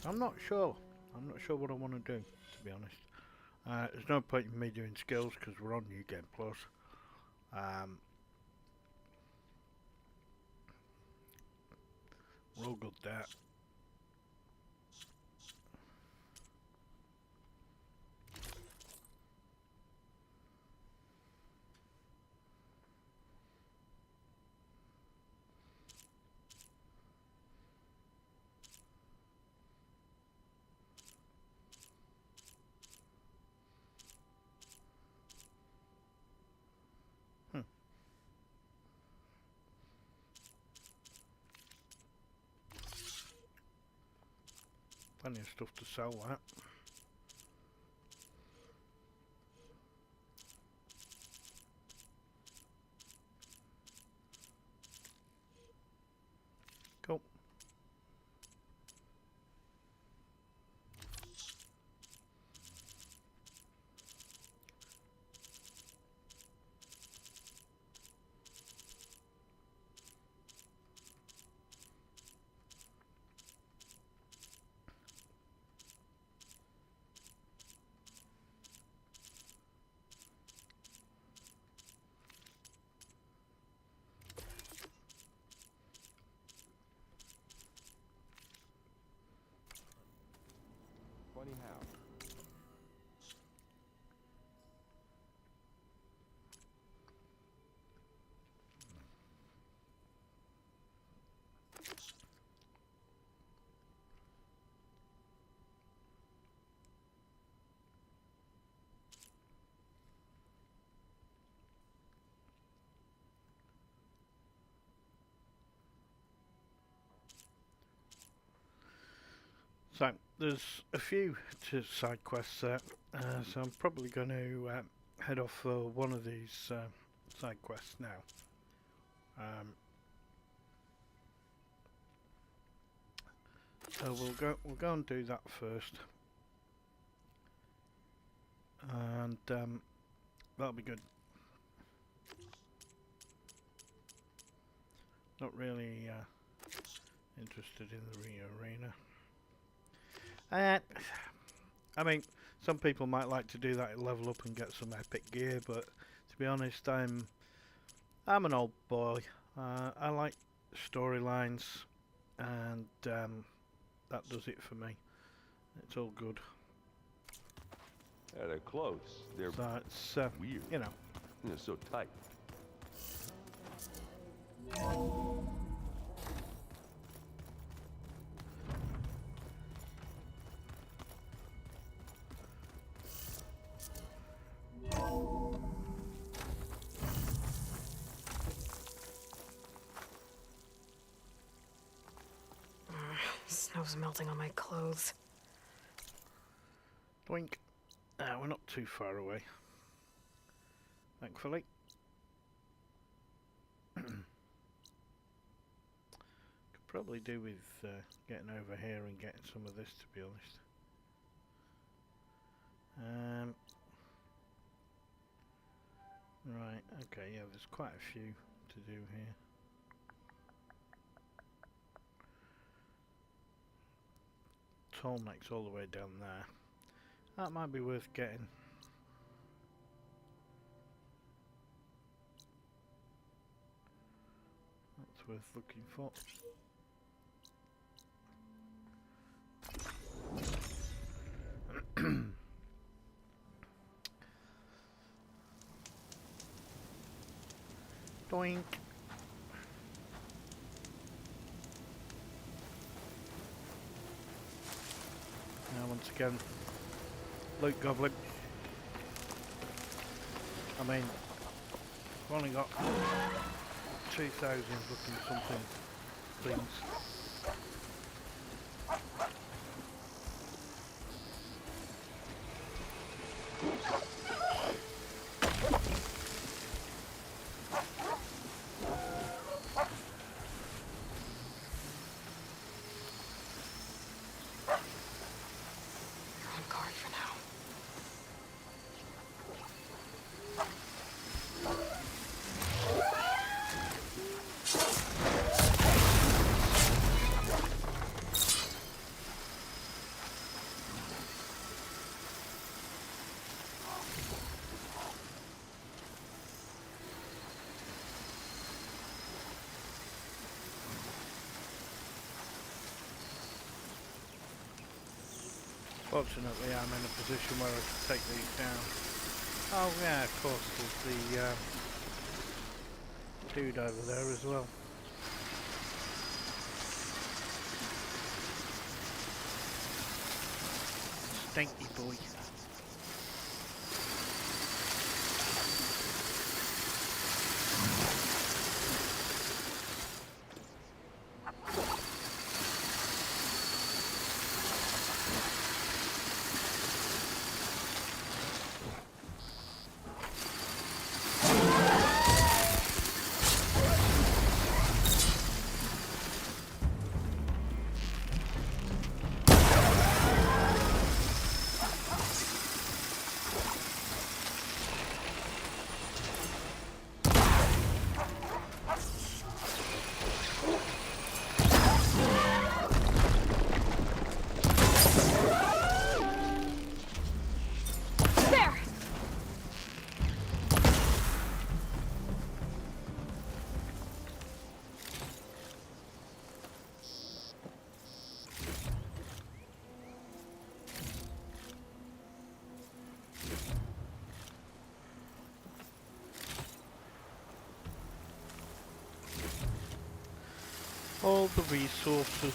I'm not sure. I'm not sure what I want to do, to be honest. There's no point in me doing skills because we're on New Game Plus. We're all good there. Plenty of stuff to sell that. Cool. Funny how. So, there's a few side quests there, so I'm probably going to head off for one of these side quests now. So we'll go and do that first, and that'll be good. Not really interested in the arena. I mean, some people might like to do that and level up and get some epic gear, but to be honest, I'm an old boy. I like storylines, and that does it for me. It's all good. Yeah, they're close. They're So it's weird. you know. They're so tight. Snow's melting on my clothes. Doink. We're not too far away, thankfully. Could probably do with getting over here and getting some of this, to be honest. Right, okay, yeah, there's quite a few to do here. Tallneck's all the way down there. That might be worth getting. That's worth looking for. Doink. Now once again, loot goblin. I mean, we've only got 2,000 looking something things. You're on guard for now. Fortunately, I'm in a position where I can take these down. Oh yeah, of course, there's the dude over there as well. Stinky boy. All the resources.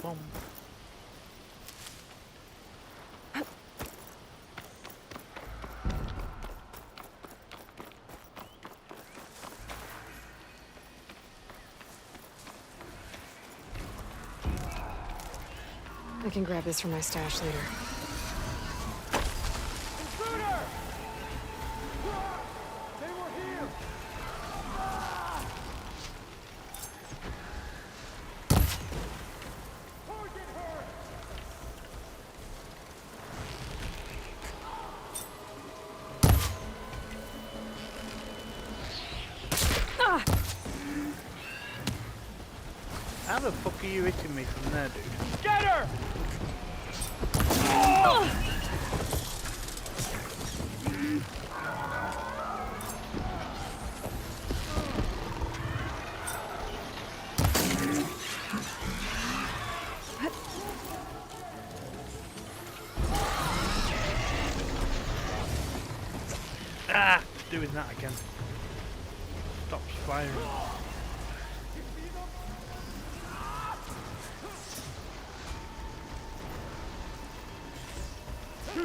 Boom. I can grab this from my stash later. Intruder! They were here! Target her! How the fuck are you hitting me from there, dude? Get her! Ah! It's doing that again. Stops firing.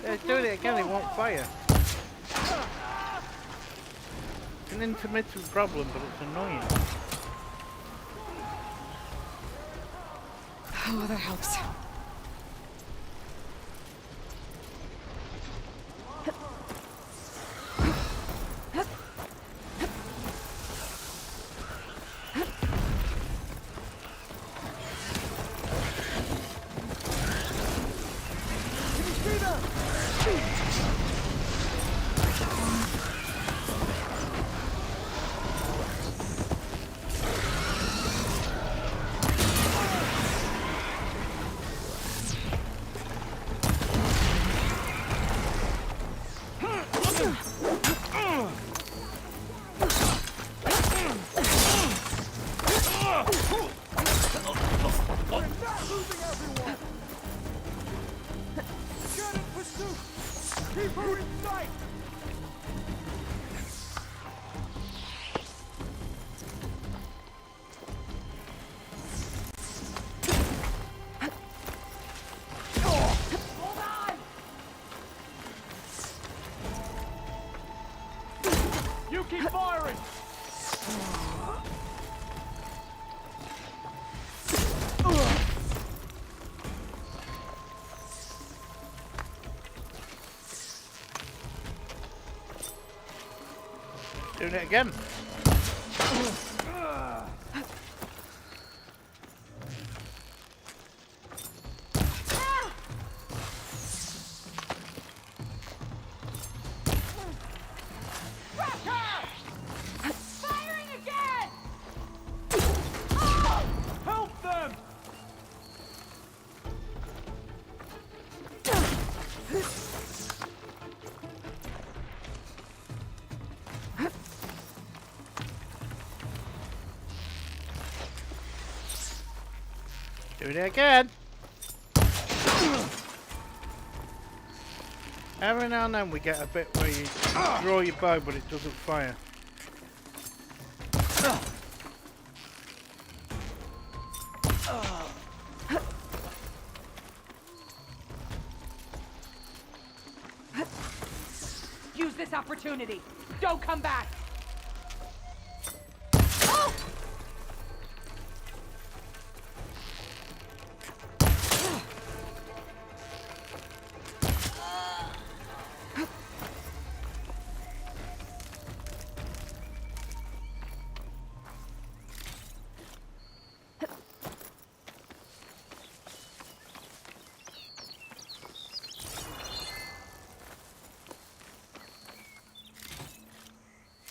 Yeah, it's doing it again, it won't fire. It's an intermittent problem, but it's annoying. Oh, that helps. Doing it again. Firing again! Help them! Doing it again. Every now and then we get a bit where you draw your bow but it doesn't fire. Use this opportunity. Don't come back.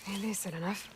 Maybe is it enough?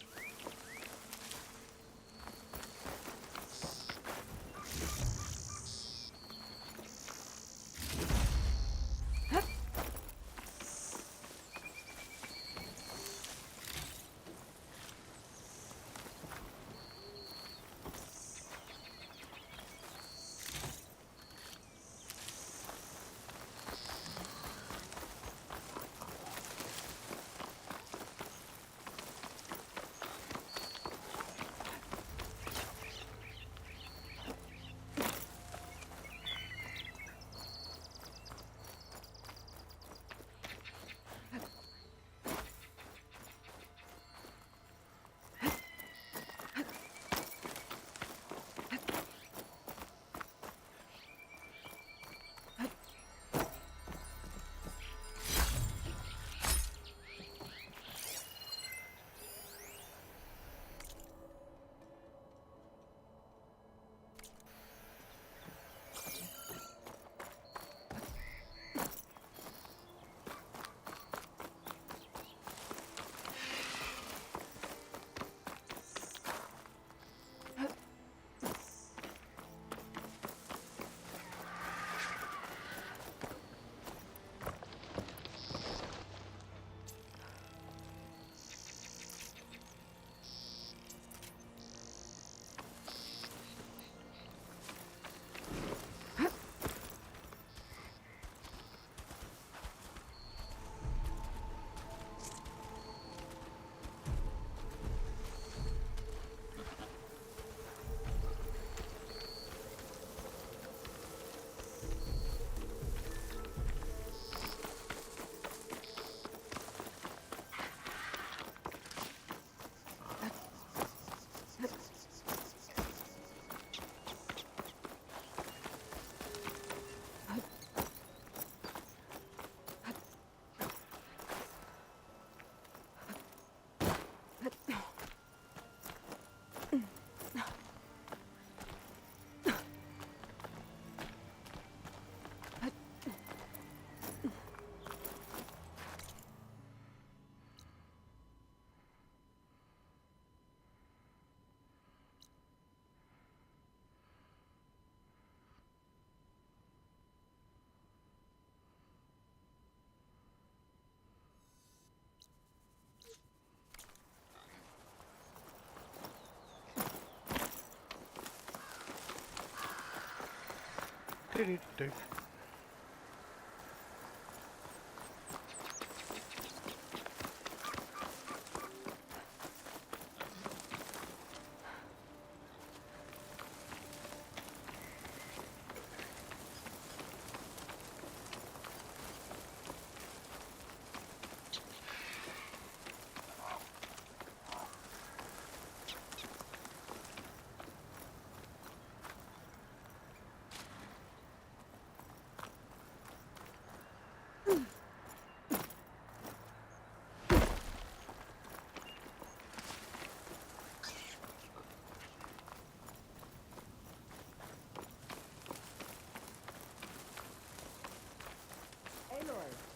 Do-do-do.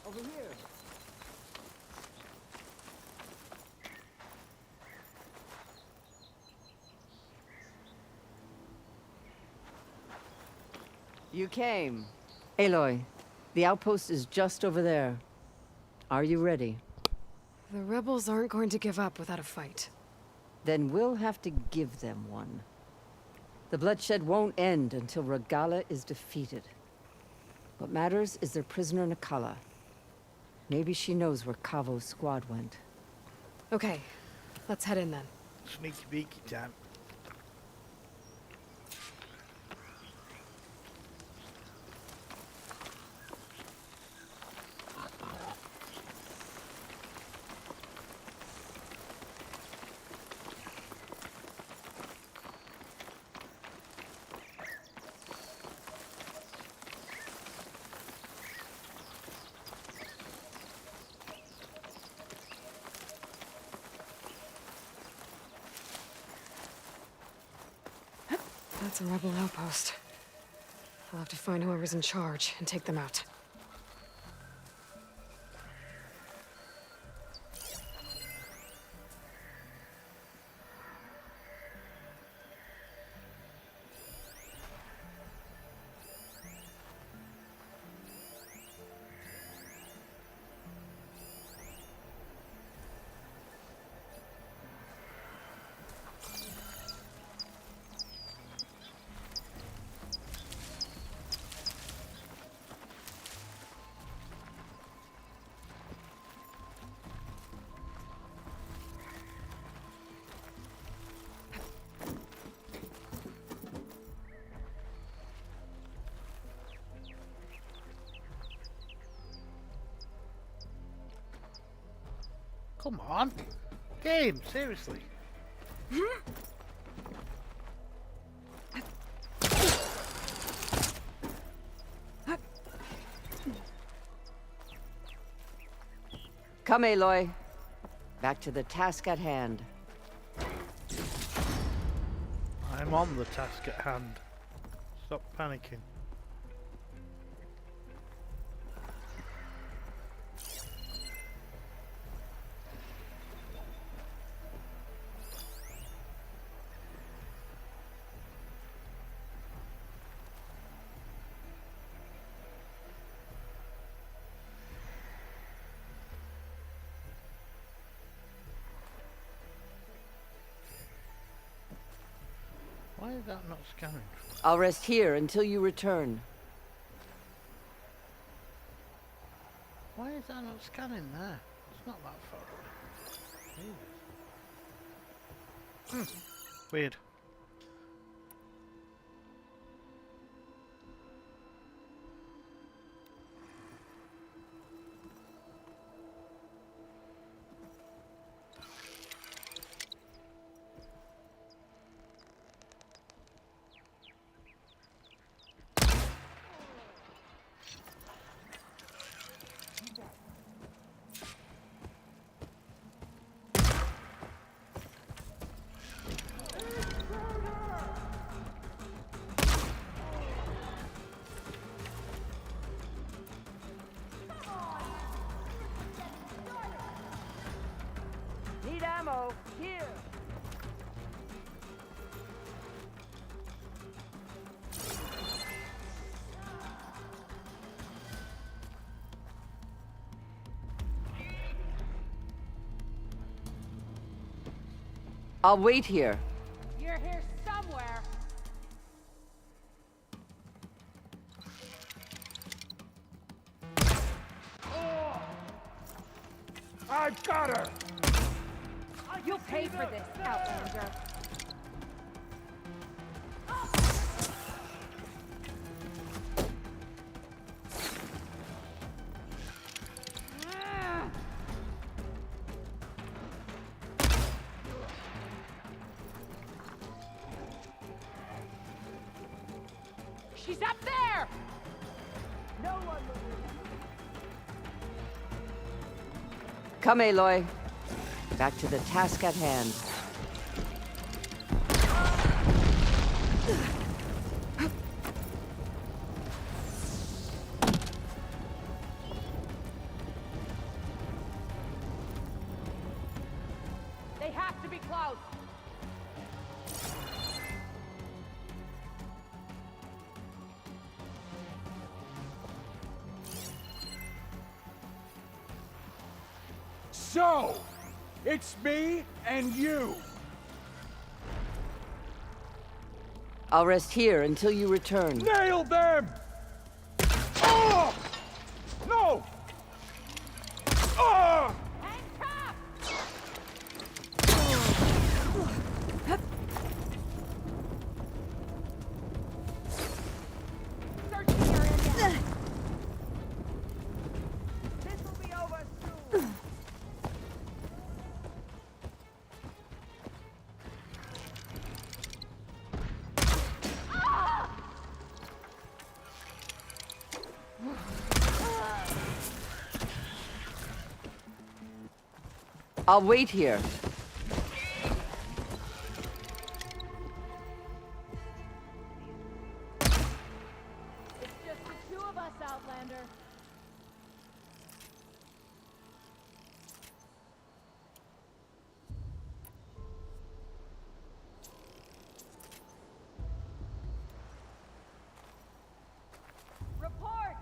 Over here. You came. Aloy, the outpost is just over there. Are you ready? The rebels aren't going to give up without a fight. Then we'll have to give them one. The bloodshed won't end until Regala is defeated. What matters is their prisoner Nakala. Maybe she knows where Kavo's squad went. Okay, let's head in then. Sneaky beaky time. That's a rebel outpost. I'll have to find whoever's in charge and take them out. Come on. Game, seriously. Come, Aloy. Back to the task at hand. I'm on the task at hand. Stop panicking. Why is that not scanning? I'll rest here until you return. Why is that not scanning there? It's not that far away. Weird. Need ammo. Here. I'll wait here. You're here somewhere. I've got her! You'll pay for this, Outlander. She's up there! No one will. Come, Aloy. Back to the task at hand. They have to be close. So, it's me and you. I'll rest here until you return. Nail them! Oh! No! Oh! Search the area. This will be over soon. I'll wait here. It's just the two of us, Outlander. Report!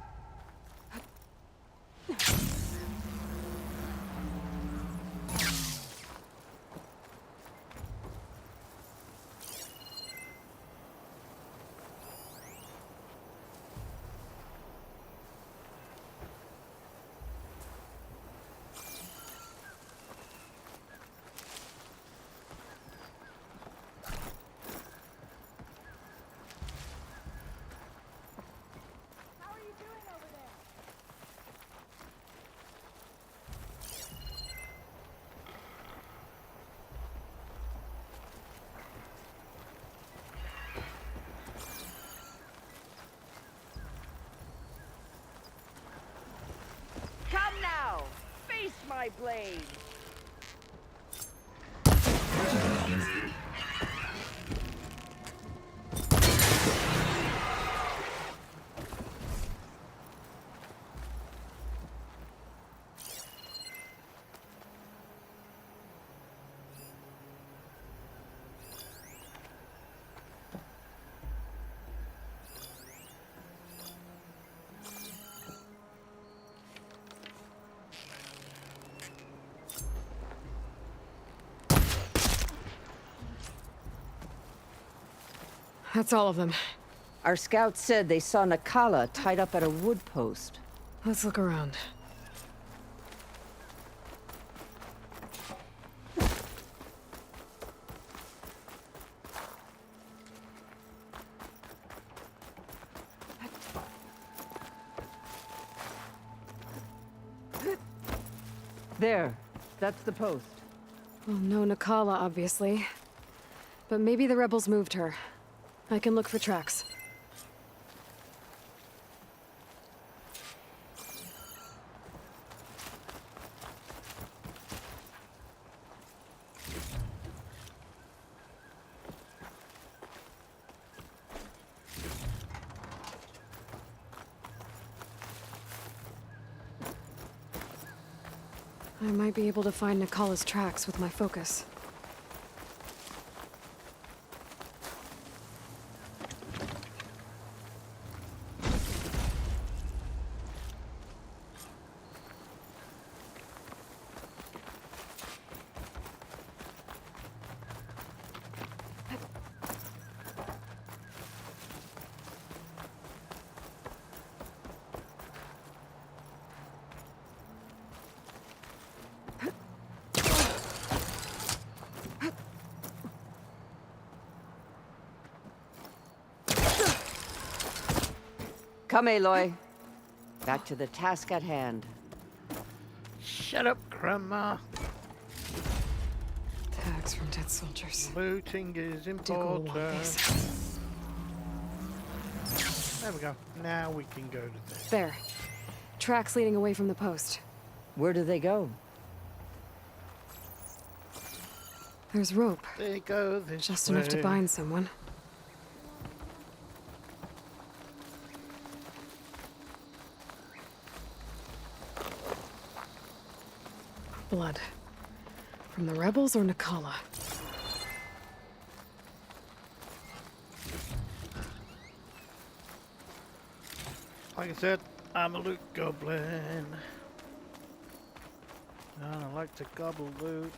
How are you doing over there? Come now! Face my blade! That's all of them. Our scouts said they saw Nakala tied up at a wood post. Let's look around. There. That's the post. Well, no Nakala, obviously. But maybe the rebels moved her. I can look for tracks. I might be able to find Nakala's tracks with my focus. Come, Aloy. Back to the task at hand. Shut up, Grandma. Tags from dead soldiers. Looting is Do go important. along these. There we go. Now we can go to this. There. Tracks leading away from the post. Where do they go? There's rope. They go this Just way. enough to bind someone. Blood. From the rebels or Nakala? Like I said, I'm a loot goblin. And I like to gobble loot.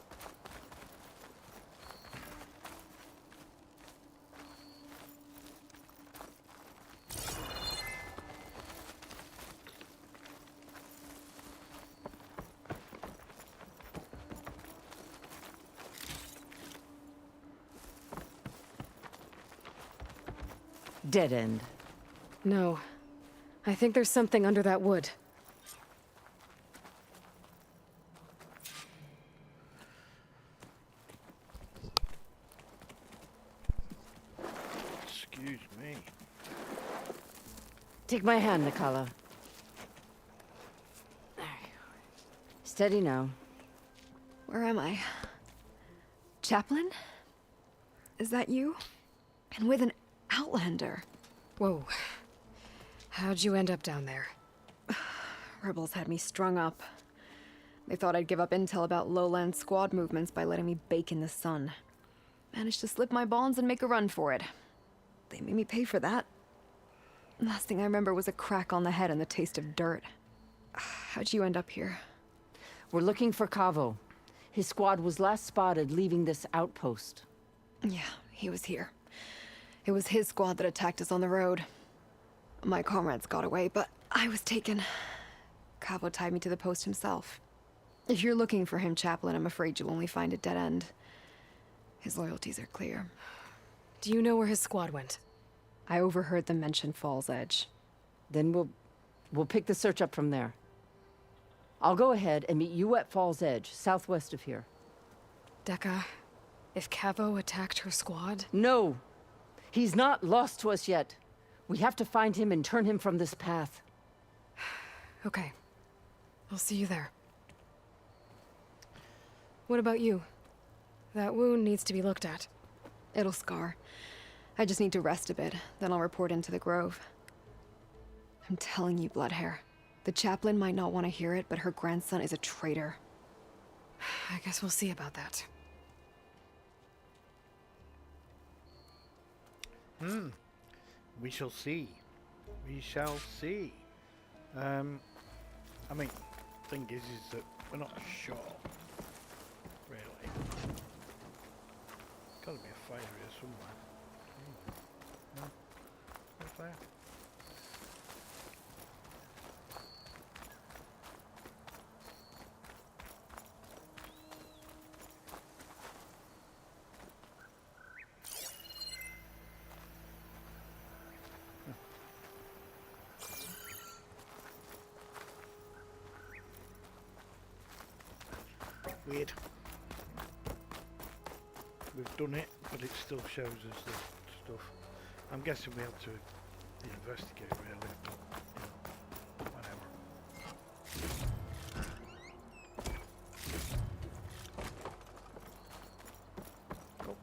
Dead end. No. I think there's something under that wood. Excuse me. Take my hand, Nakala. Steady now. Where am I? Chaplain? Is that you? And with an Outlander. Whoa. How'd you end up down there? Rebels had me strung up. They thought I'd give up intel about lowland squad movements by letting me bake in the sun. Managed to slip my bonds and make a run for it. They made me pay for that. Last thing I remember was a crack on the head and the taste of dirt. How'd you end up here? We're looking for Cavo. His squad was last spotted leaving this outpost. Yeah, he was here. It was his squad that attacked us on the road. My comrades got away, but I was taken. Cavo tied me to the post himself. If you're looking for him, Chaplain, I'm afraid you'll only find a dead end. His loyalties are clear. Do you know where his squad went? I overheard them mention Fall's Edge. Then we'll pick the search up from there. I'll go ahead and meet you at Fall's Edge, southwest of here. Dekka, if Cavo attacked her squad? No! He's not lost to us yet. We have to find him and turn him from this path. Okay. I'll see you there. What about you? That wound needs to be looked at. It'll scar. I just need to rest a bit, then I'll report into the Grove. I'm telling you, Bloodhair. The chaplain might not want to hear it, but her grandson is a traitor. I guess we'll see about that. We shall see. We shall see. I mean, thing is that we're not sure. Really. Gotta be a fire here somewhere. No? What's there? Weird. We've done it, but it still shows us the stuff. I'm guessing we have to investigate really, but you know, whatever. Go.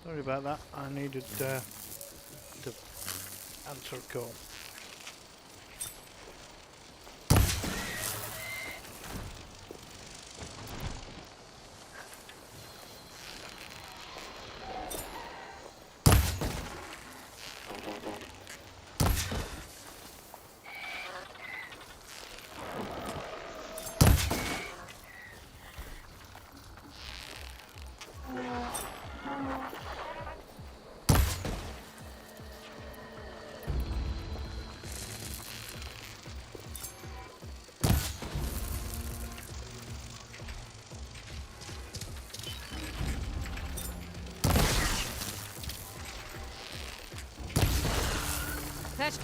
Sorry about that. I needed to answer a call. Fetch.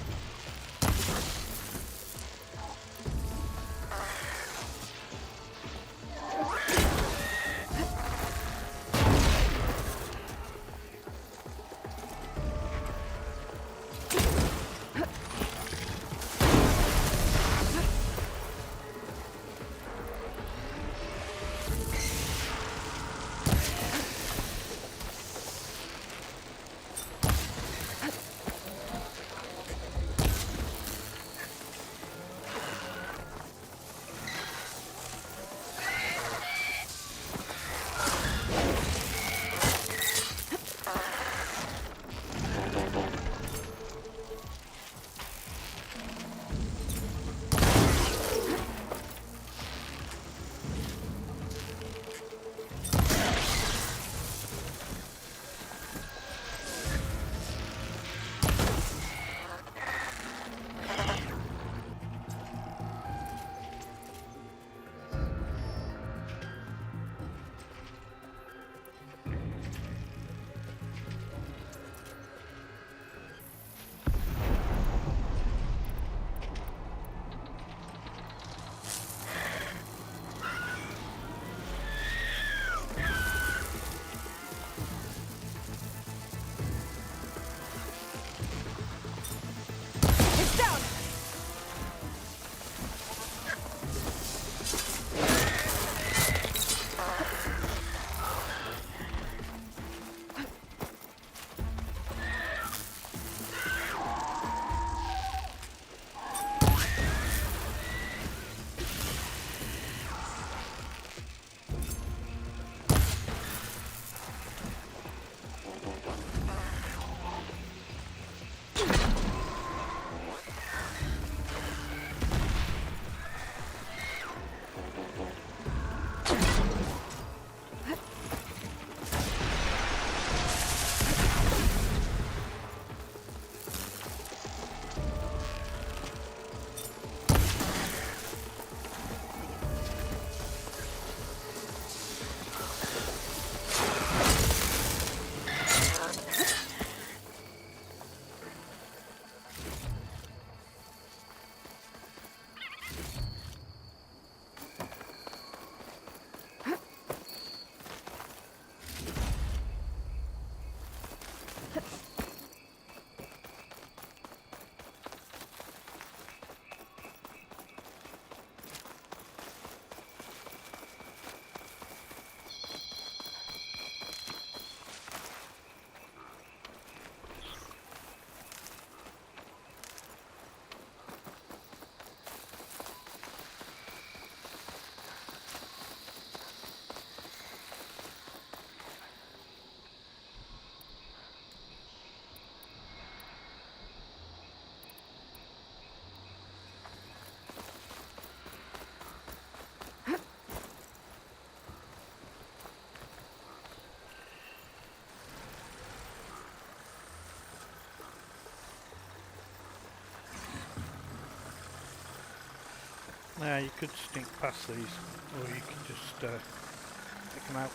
Now you could sneak past these, or you could just pick them out.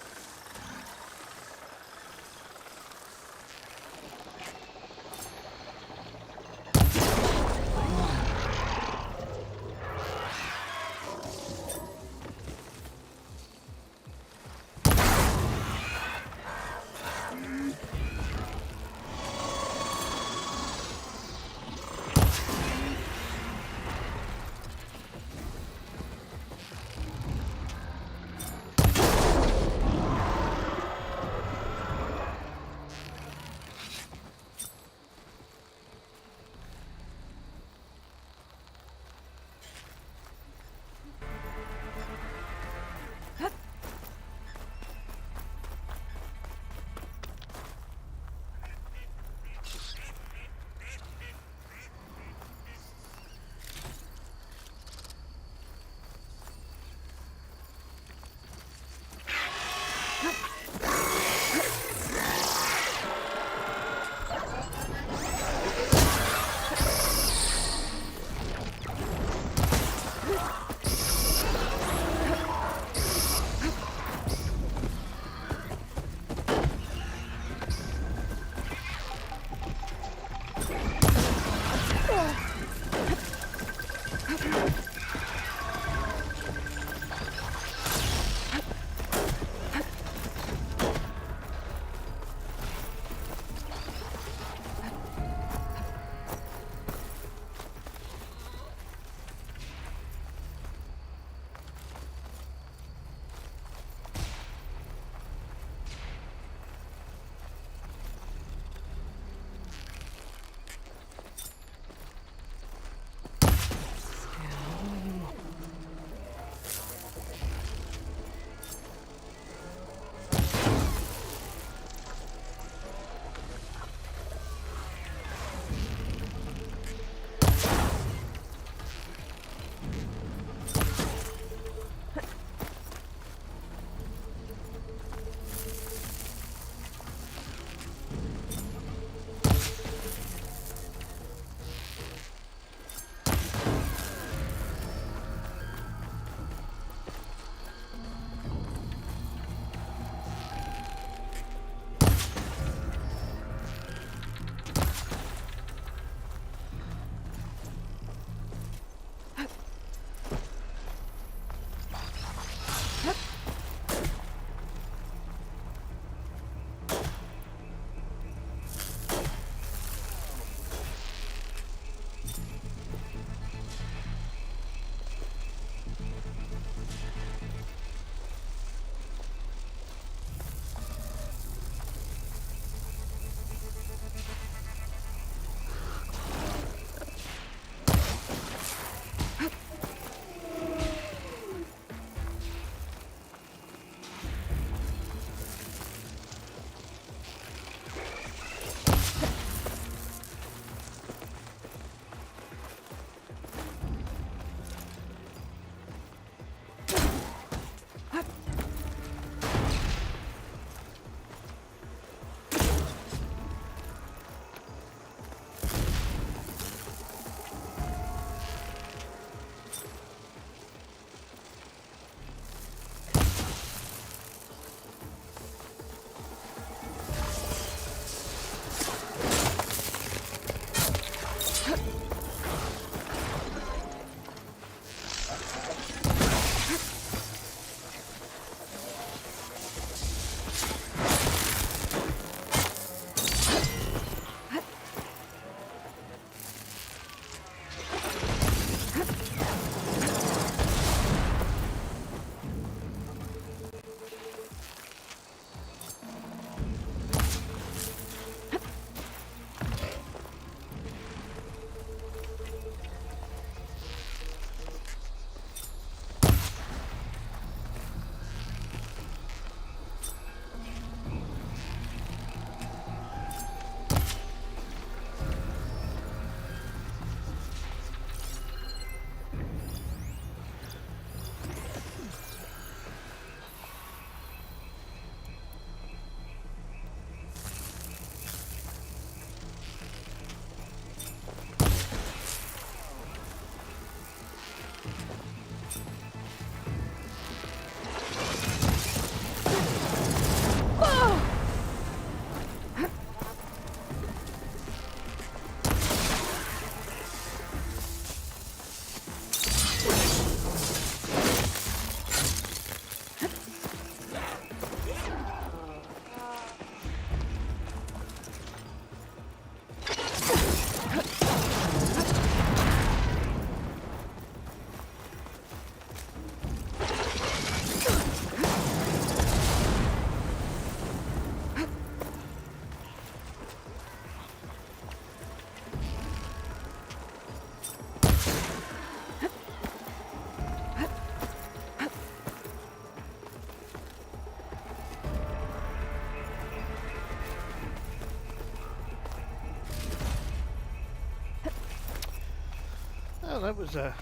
Oh, that was a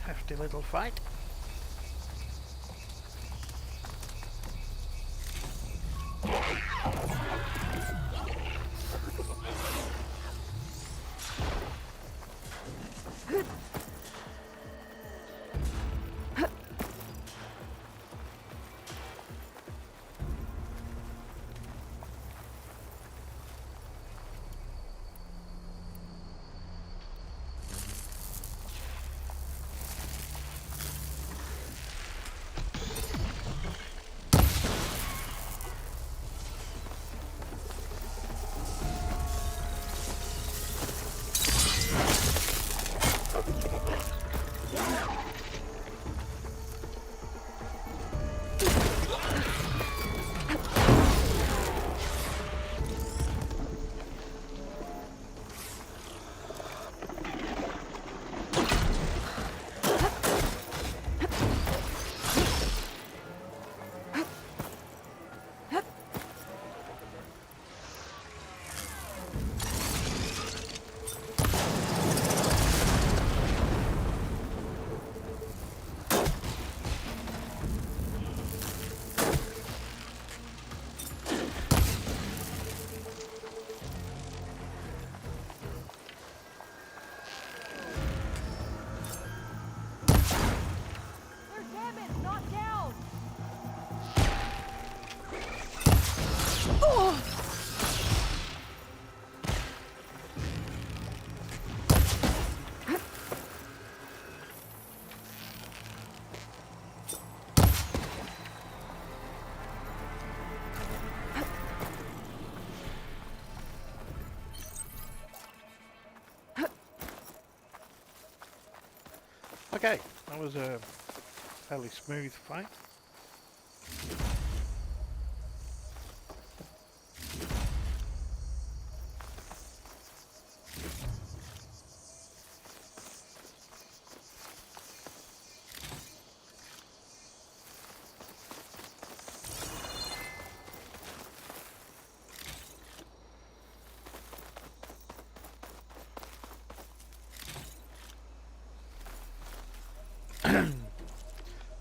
hefty little fight. Okay, that was a fairly smooth fight.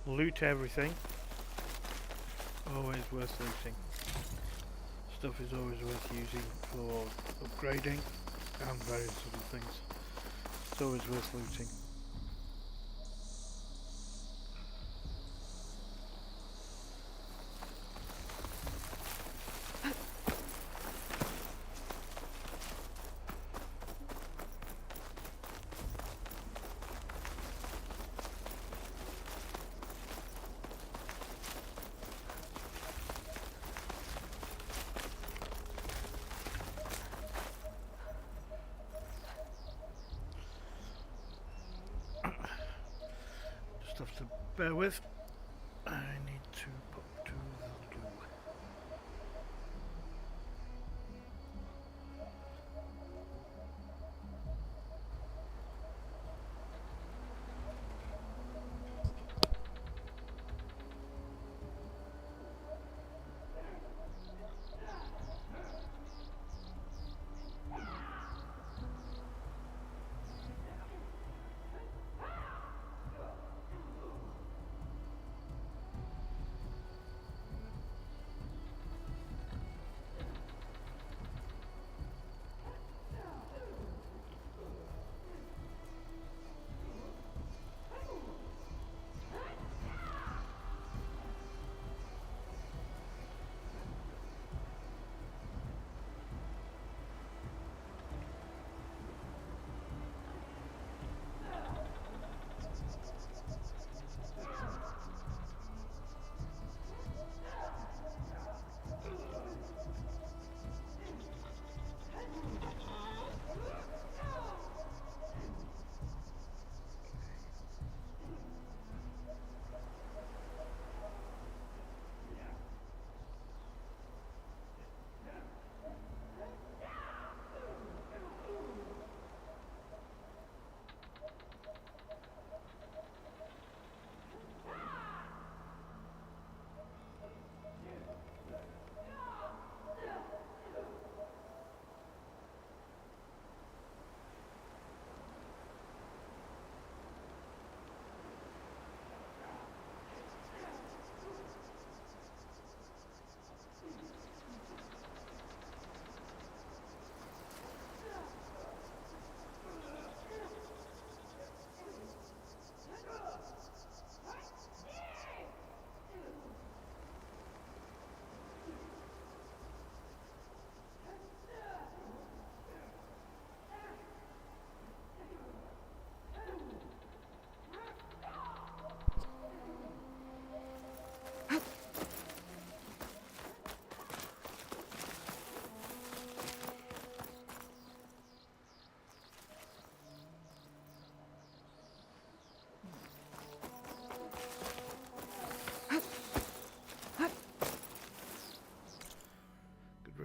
Loot everything. Always worth looting. Stuff is always worth using for upgrading and various other things. It's always worth looting. Stuff to bear with. I need to pop to the loo.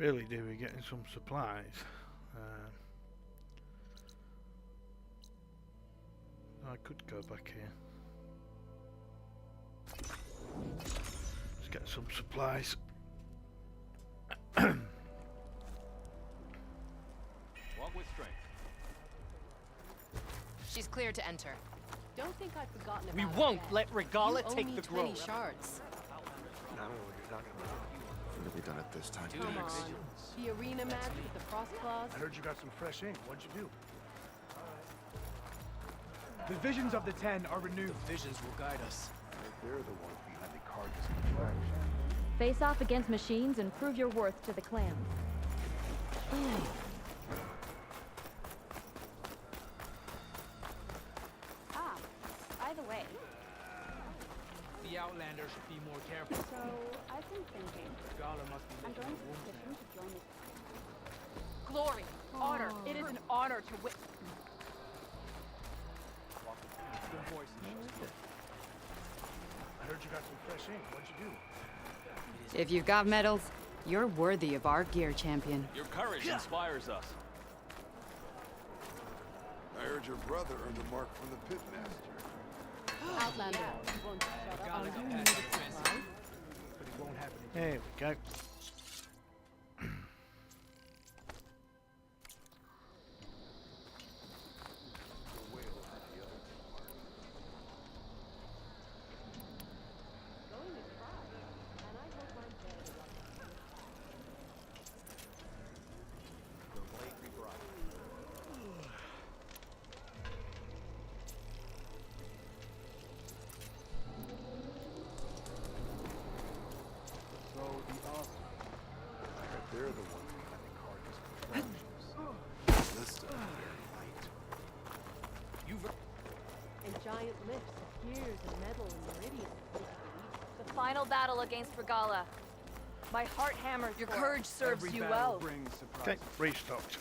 really do be getting some supplies. I could go back here. Let's get some supplies. Walk with strength. She's clear to enter. Don't think I've forgotten about We it won't yet. let Regala You owe take me the 20 grove. shards. I don't know what you're talking about. What have we done it this time? Come on. The arena match with the frost claws. I heard you got some fresh ink. What'd you do? The visions of the Ten are renewed. The visions will guide us. They're the ones behind the carcass contraction. Face off against machines and prove your worth to the clans. By the way. The Outlander should be more careful. So, I've been thinking. Regala must be I'm making going a to wound petition to join this. Glory, honor. It is an honor to wit. Good voices. I heard you got some fresh ink. What'd you do? If you've got medals, you're worthy of our gear, champion. Your courage inspires us. I heard your brother earned a mark from the pitmaster. Outlander. Won't shut up. Regala You got need that a expensive. supply. But it won't happen again. There we go. Going is fine, and I hope I'm dead. The blade be brought. So the awesome. I heard they're the ones behind the carcass contractions. This stuff is very light. You've And giant lifts of gears and metal and meridian. The final battle against Regala. My heart hammers. Your courage serves Every you battle well. brings Okay, surprises. restocked.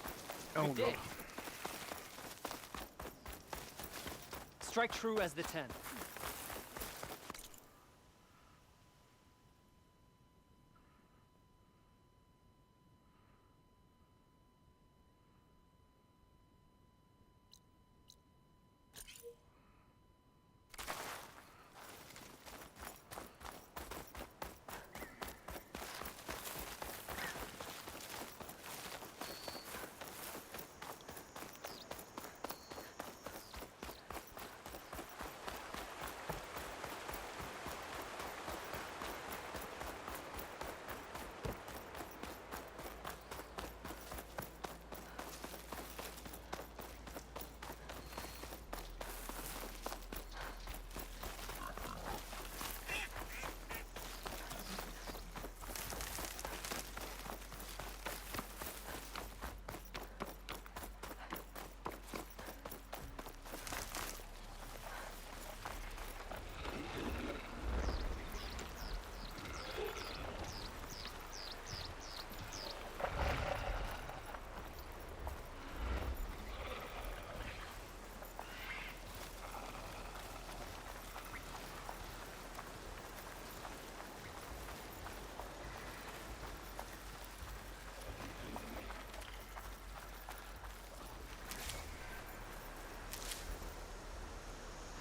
Oh no. did. Strike true as the 10.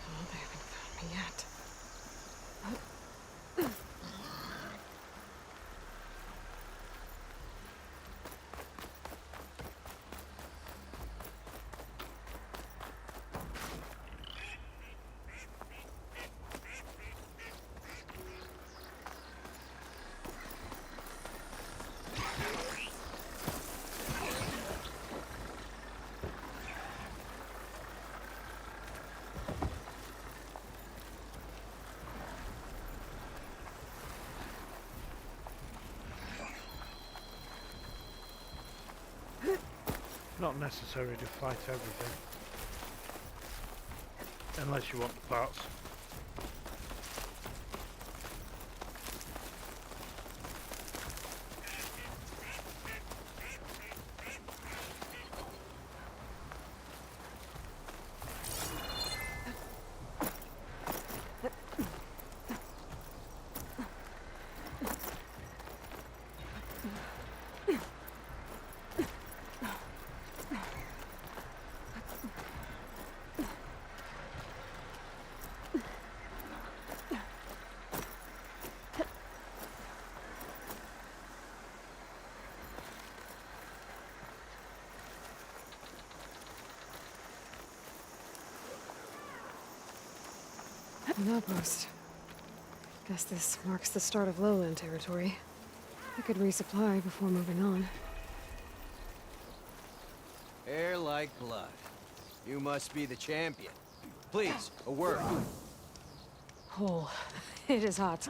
Oh, they haven't found me yet. Not necessary to fight everything. Unless you want the parts. An outpost. Guess this marks the start of lowland territory. I could resupply before moving on. Hair like blood. You must be the champion. Please, a word. Oh, it is hot.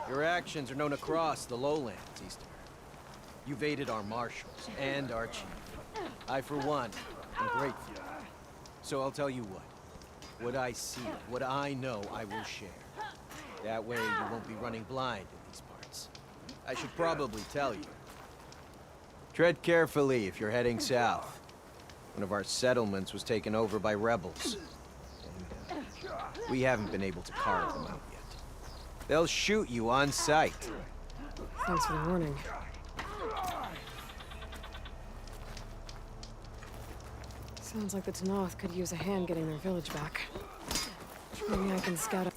Your actions are known across the lowlands, Easterner. You've aided our marshals and our chief. I, for one, am grateful. So I'll tell you what. What I see, what I know, I will share. That way you won't be running blind in these parts. I should probably tell you. Tread carefully if you're heading south. One of our settlements was taken over by rebels. And, we haven't been able to carve them out yet. They'll shoot you on sight. Thanks for the warning. Sounds like the Tanoth could use a hand getting their village back. Maybe I can scout out.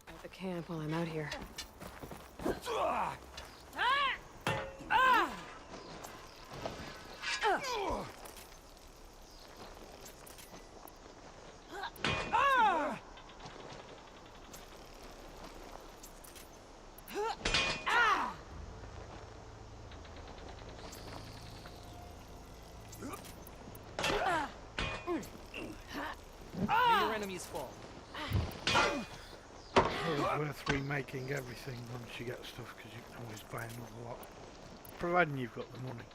At the camp while I'm out here. May your enemies fall. It's worth remaking everything once you get stuff, because you can always buy another lot. Providing you've got the money.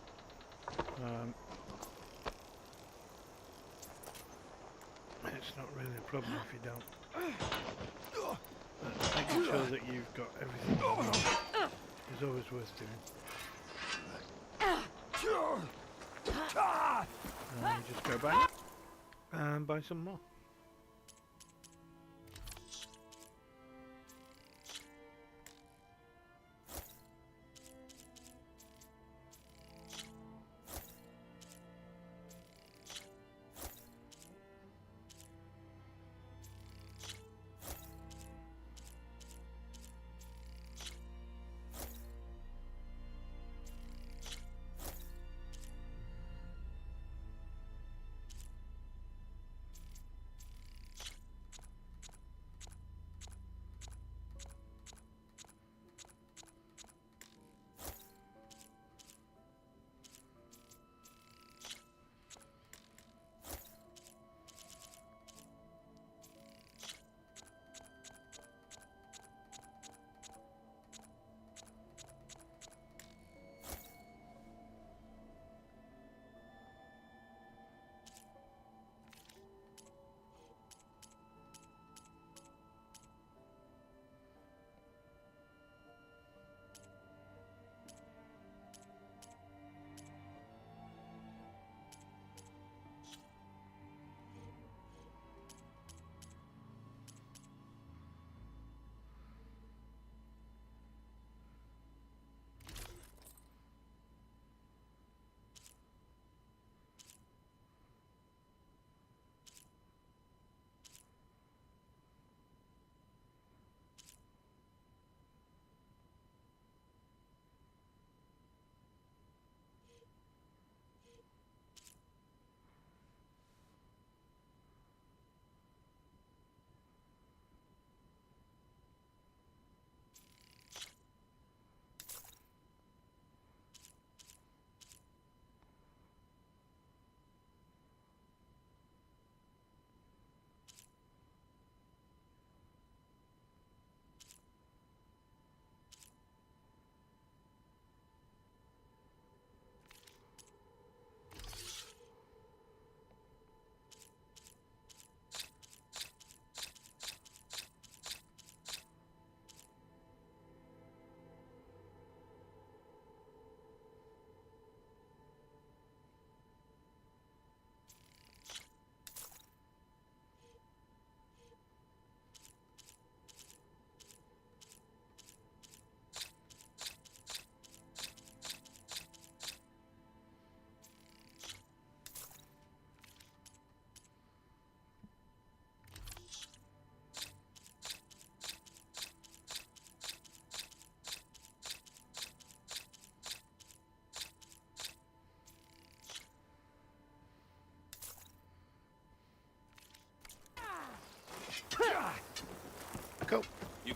It's not really a problem if you don't. But making sure that you've got everything you need is always worth doing. And you just go back and buy some more.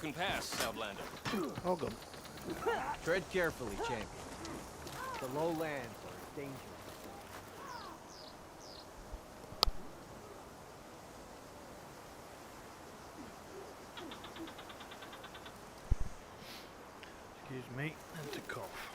can pass, Outlander. Hold on. Tread carefully, champion. The lowlands are dangerous. Excuse me, and to cough.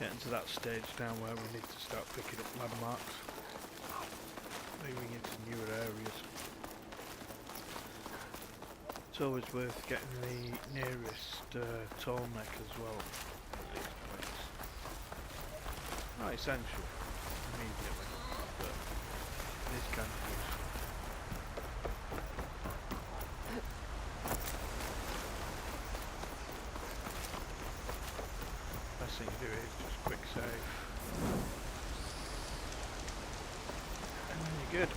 Getting to that stage now where we need to start picking up landmarks, moving into newer areas. It's always worth getting the nearest tall neck as well at these points. Not essential immediately, but it is kind of useful. Best thing to do is just quick save. And then you're good.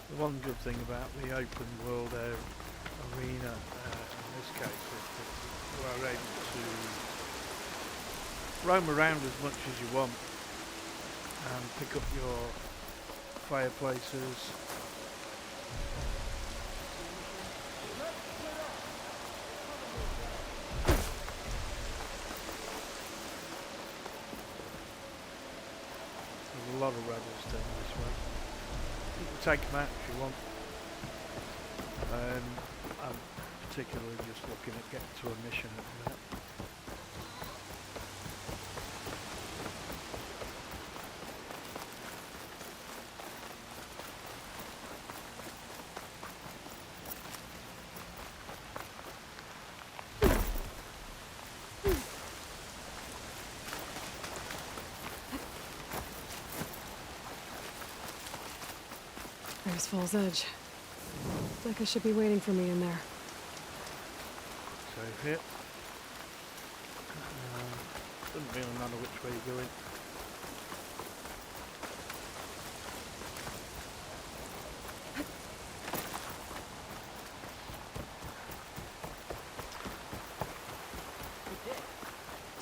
The one good thing about the open world arena in this case is that you are able to roam around as much as you want and pick up your fireplaces. There's a lot of rebels down this way. You can take them out if you want. I'm particularly just looking at getting to a mission at the minute. There's Fall's Edge. Like I should be waiting for me in there. Save here. Doesn't really matter which way you're going.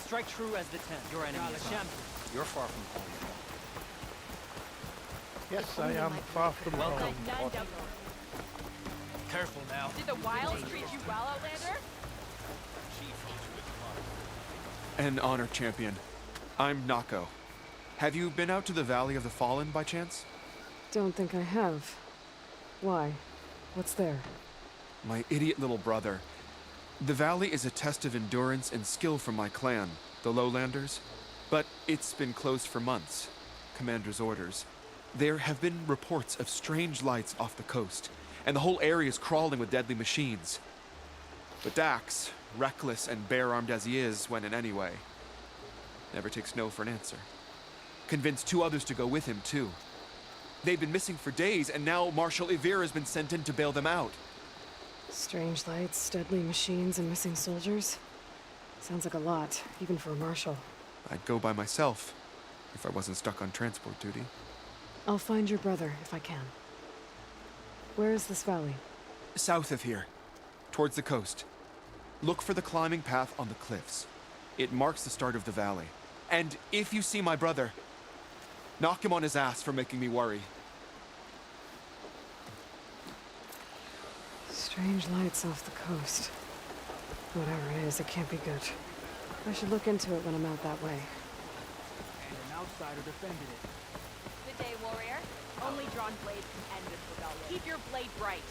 Strike true as the 10. Your enemy is champion. You're far from home. Yes, I am far from home. Careful now. Did the wilds treat you well, Outlander? An honor, champion. I'm Nako. Have you been out to the Valley of the Fallen by chance? Don't think I have. Why? What's there? My idiot little brother. The valley is a test of endurance and skill for my clan, the Lowlanders. But it's been closed for months. Commander's orders. There have been reports of strange lights off the coast, and the whole area is crawling with deadly machines. But Dax, reckless and bare-armed as he is, went in anyway. Never takes no for an answer. Convinced 2 others to go with him, too. They've been missing for days, and now Marshal Ivir has been sent in to bail them out. Strange lights, deadly machines, and missing soldiers? Sounds like a lot, even for a marshal. I'd go by myself, if I wasn't stuck on transport duty. I'll find your brother if I can. Where is this valley? South of here, towards the coast. Look for the climbing path on the cliffs. It marks the start of the valley. And if you see my brother, knock him on his ass for making me worry. Strange lights off the coast. Whatever it is, it can't be good. I should look into it when I'm out that way. And an outsider defended it. Good day, warrior. Only drawn blades can end this rebellion. Keep your blade bright.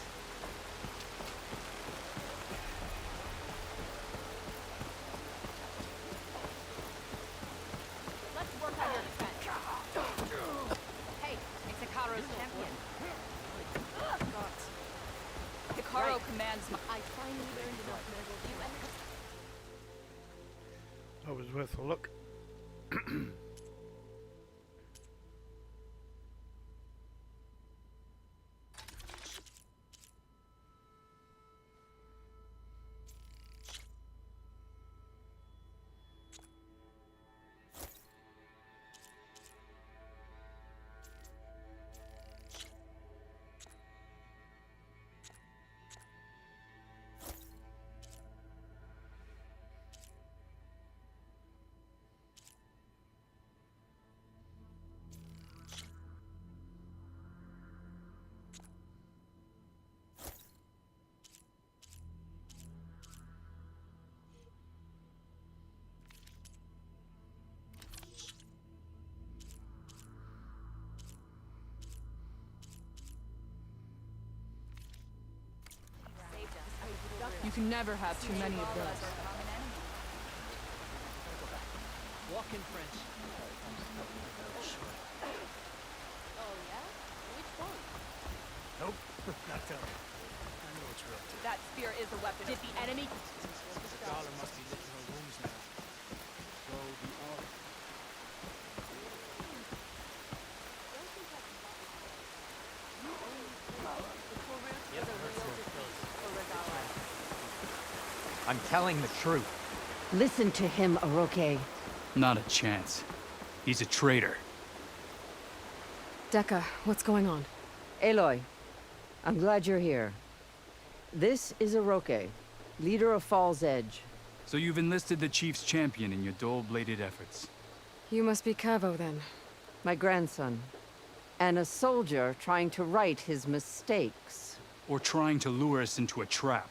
Let's work on your defense. Hey, it's Hikaru's champion. Hikaru commands my... I finally learned enough medals. That was worth a look. You can never have too many of those. Walk in French. Oh, yeah? Which one? Nope, not telling. I know what you're up to. That spear is a weapon. Did the enemy... Scholar must be licking her wounds now. So the art. I'm telling the truth. Listen to him, Oroke. Not a chance. He's a traitor. Dekka, what's going on? Aloy, I'm glad you're here. This is Oroke, leader of Fall's Edge. So you've enlisted the Chief's champion in your dull-bladed efforts. You must be Cavo, then. My grandson. And a soldier trying to right his mistakes. Or trying to lure us into a trap.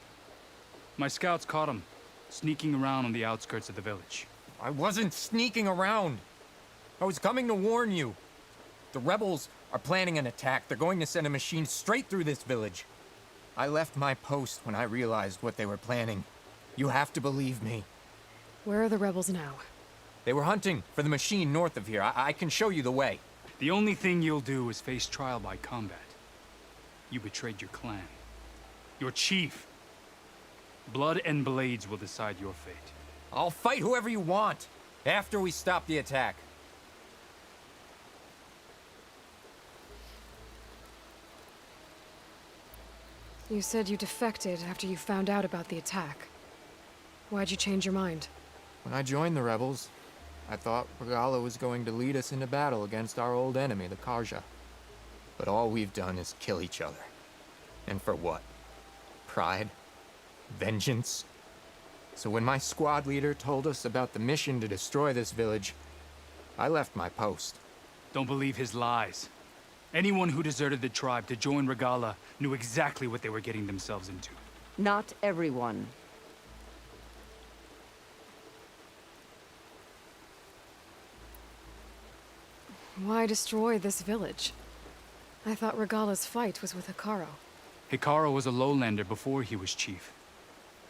My scouts caught him, sneaking around on the outskirts of the village. I wasn't sneaking around. I was coming to warn you. The rebels are planning an attack. They're going to send a machine straight through this village. I left my post when I realized what they were planning. You have to believe me. Where are the rebels now? They were hunting for the machine north of here. I can show you the way. The only thing you'll do is face trial by combat. You betrayed your clan. Your chief. Blood and blades will decide your fate. I'll fight whoever you want, after we stop the attack. You said you defected after you found out about the attack. Why'd you change your mind? When I joined the rebels, I thought Regala was going to lead us into battle against our old enemy, the Karja. But all we've done is kill each other. And for what? Pride? Vengeance? So when my squad leader told us about the mission to destroy this village, I left my post. Don't believe his lies. Anyone who deserted the tribe to join Regala knew exactly what they were getting themselves into. Not everyone. Why destroy this village? I thought Regala's fight was with Hikaru. Hikaru was a lowlander before he was chief.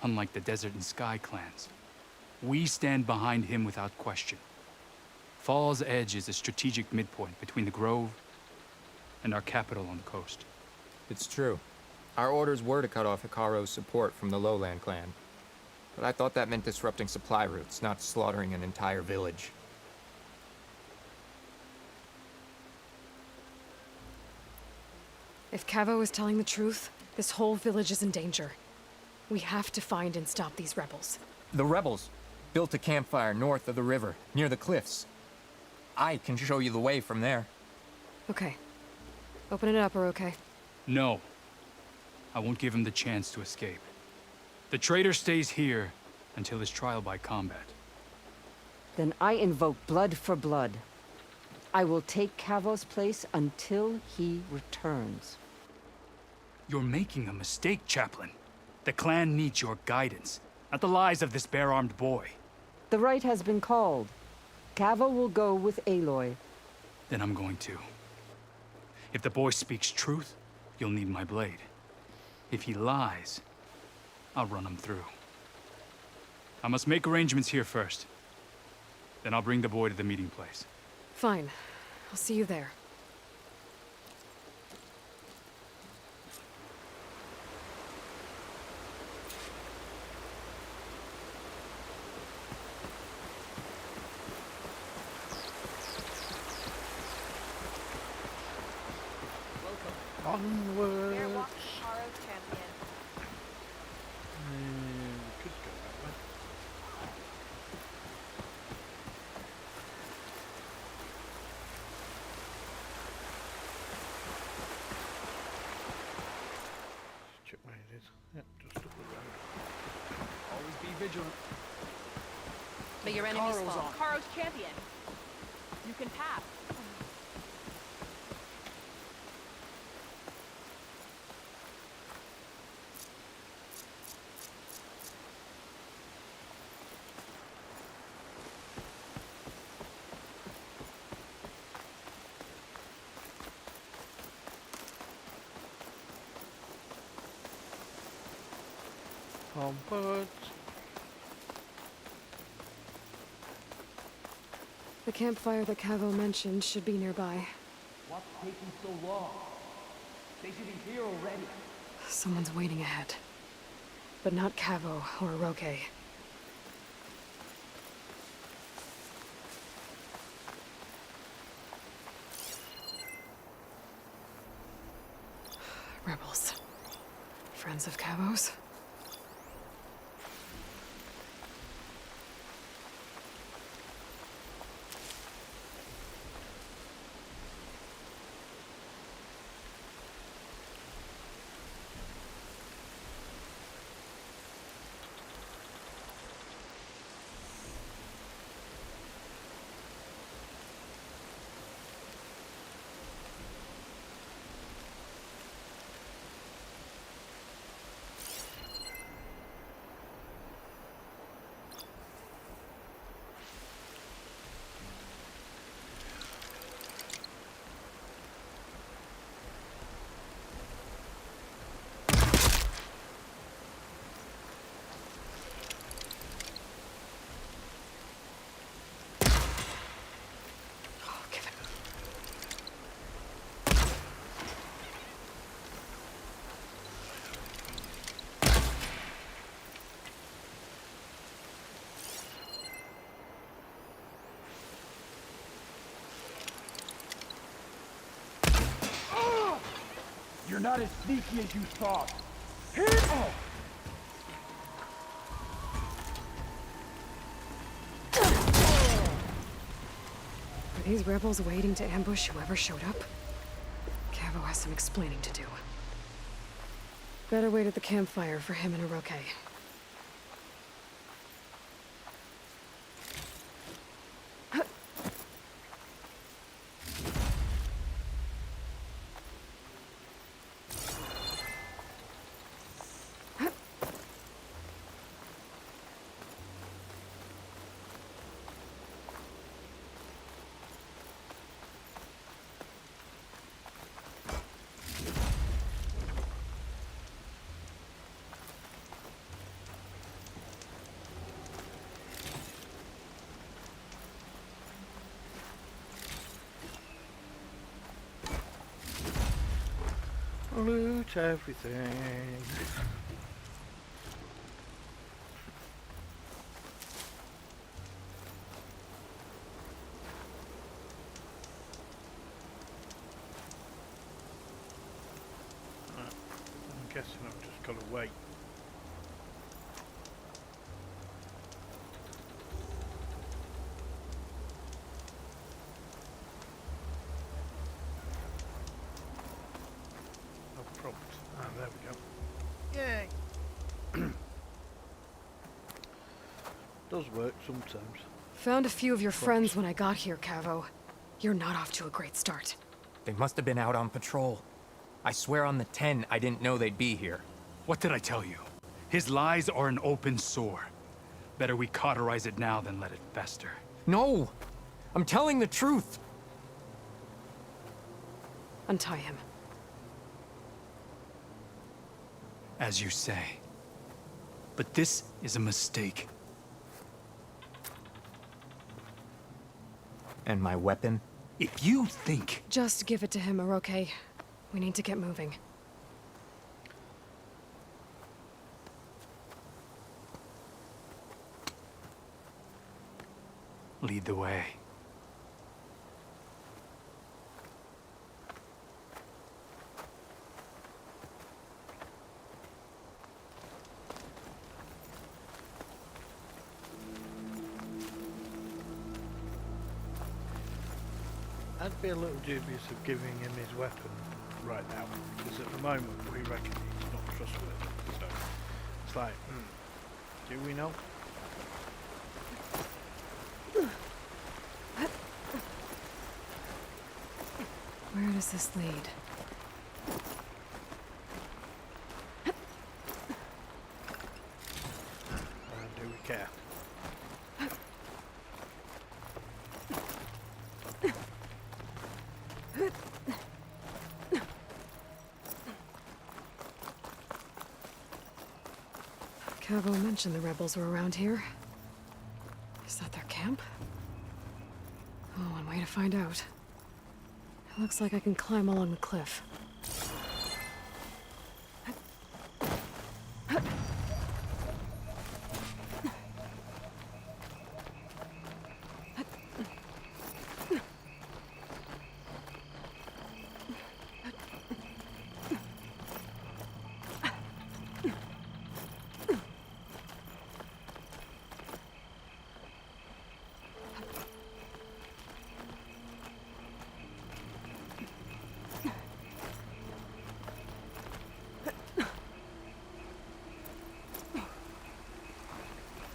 Unlike the Desert and Sky clans. We stand behind him without question. Fall's Edge is a strategic midpoint between the Grove and our capital on the coast. It's true. Our orders were to cut off Hikaru's support from the Lowland clan. But I thought that meant disrupting supply routes, not slaughtering an entire village. If Cavo is telling the truth, this whole village is in danger. We have to find and stop these rebels. The rebels built a campfire north of the river, near the cliffs. I can show you the way from there. Okay. Open it up, Oroke. No. I won't give him the chance to escape. The traitor stays here until his trial by combat. Then I invoke blood for blood. I will take Cavo's place until he returns. You're making a mistake, Chaplain. The clan needs your guidance, not the lies of this bare-armed boy. The right has been called. Cavo will go with Aloy. Then I'm going to. If the boy speaks truth, you'll need my blade. If he lies, I'll run him through. I must make arrangements here first. Then I'll bring the boy to the meeting place. Fine. I'll see you there. Onwards. Bear walk to Karo's champion. Could go that way. Check where it is. Yep, just up the road. Always be vigilant. But your enemy's Karo's fall. on. Karo's champion. You can pass. Onwards. The campfire that Cavo mentioned should be nearby. What's taking so long? They should be here already. Someone's waiting ahead. But not Cavo or Roque. Rebels. Friends of Cavo's? You're not as sneaky as you thought. Are these rebels waiting to ambush whoever showed up? Cavo has some explaining to do. Better wait at the campfire for him and Roque. Loot everything. I'm guessing I've just got to wait. No prompt. Ah, there we go. Does work sometimes. Found a few of your friends when I got here, Cavo. You're not off to a great start. They must have been out on patrol. I swear on the 10, I didn't know they'd be here. What did I tell you? His lies are an open sore. Better we cauterize it now than let it fester. No! I'm telling the truth! Untie him. As you say. But this is a mistake. And my weapon? If you think... Just give it to him, Oroke. We need to get moving. Lead the way. I'd be a little dubious of giving him his weapon right now, because at the moment we reckon he's not trustworthy. So it's like, do we know? Where does this lead? Do we care? Cavo mentioned the rebels were around here. Is that their camp? Oh, one way to find out. It looks like I can climb along the cliff.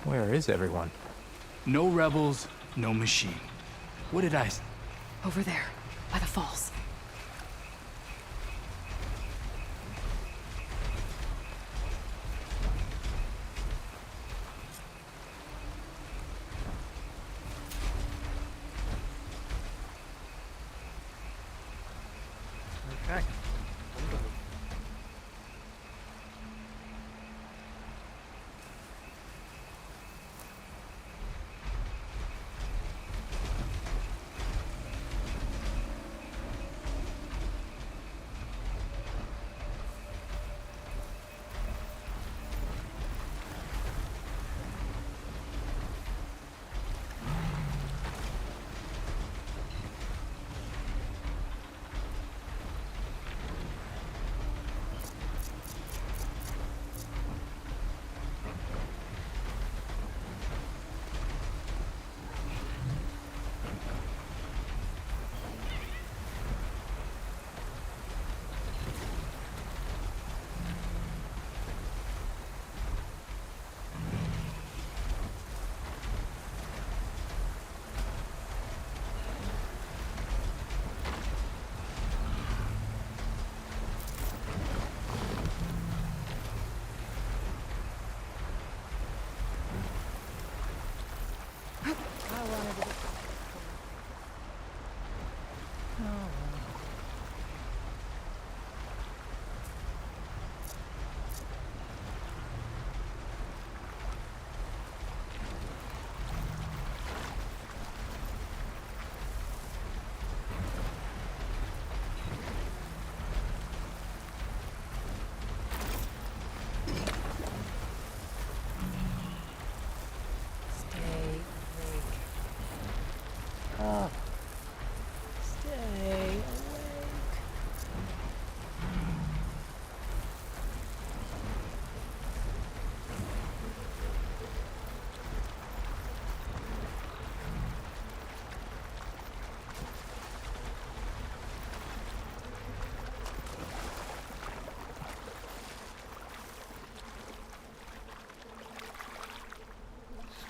Where is everyone? No rebels, no machine. What did I... Over there, by the falls. Okay. Wonderful.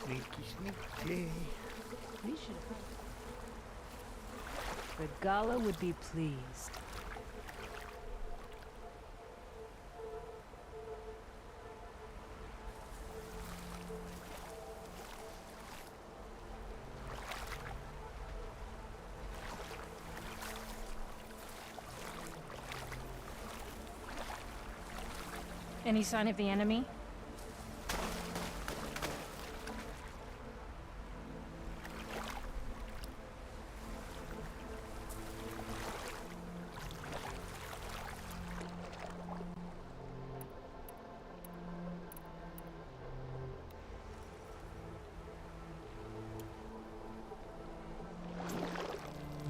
Sneaky, sneaky. We should have. Regala would be pleased. Any sign of the enemy?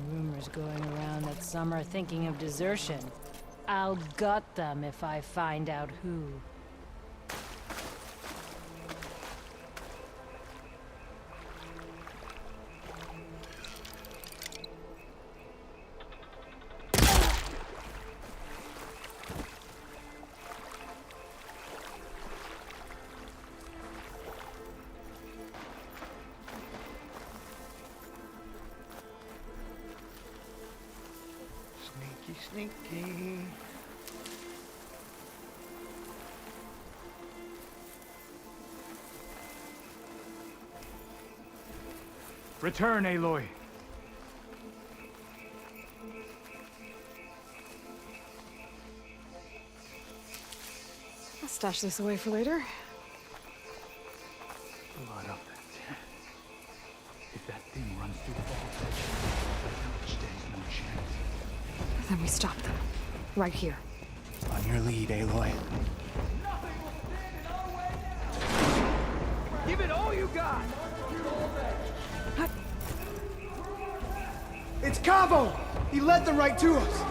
Rumors going around that some are thinking of desertion. I'll gut them if I find out who. Sneaky, sneaky. Return, Aloy. I'll stash this away for later. Blood up that. If that thing runs through Falls Edge, the village stands no chance. Then we stop them. Right here. On your lead, Aloy. Give it all you got! It's Cavo! He led them right to us!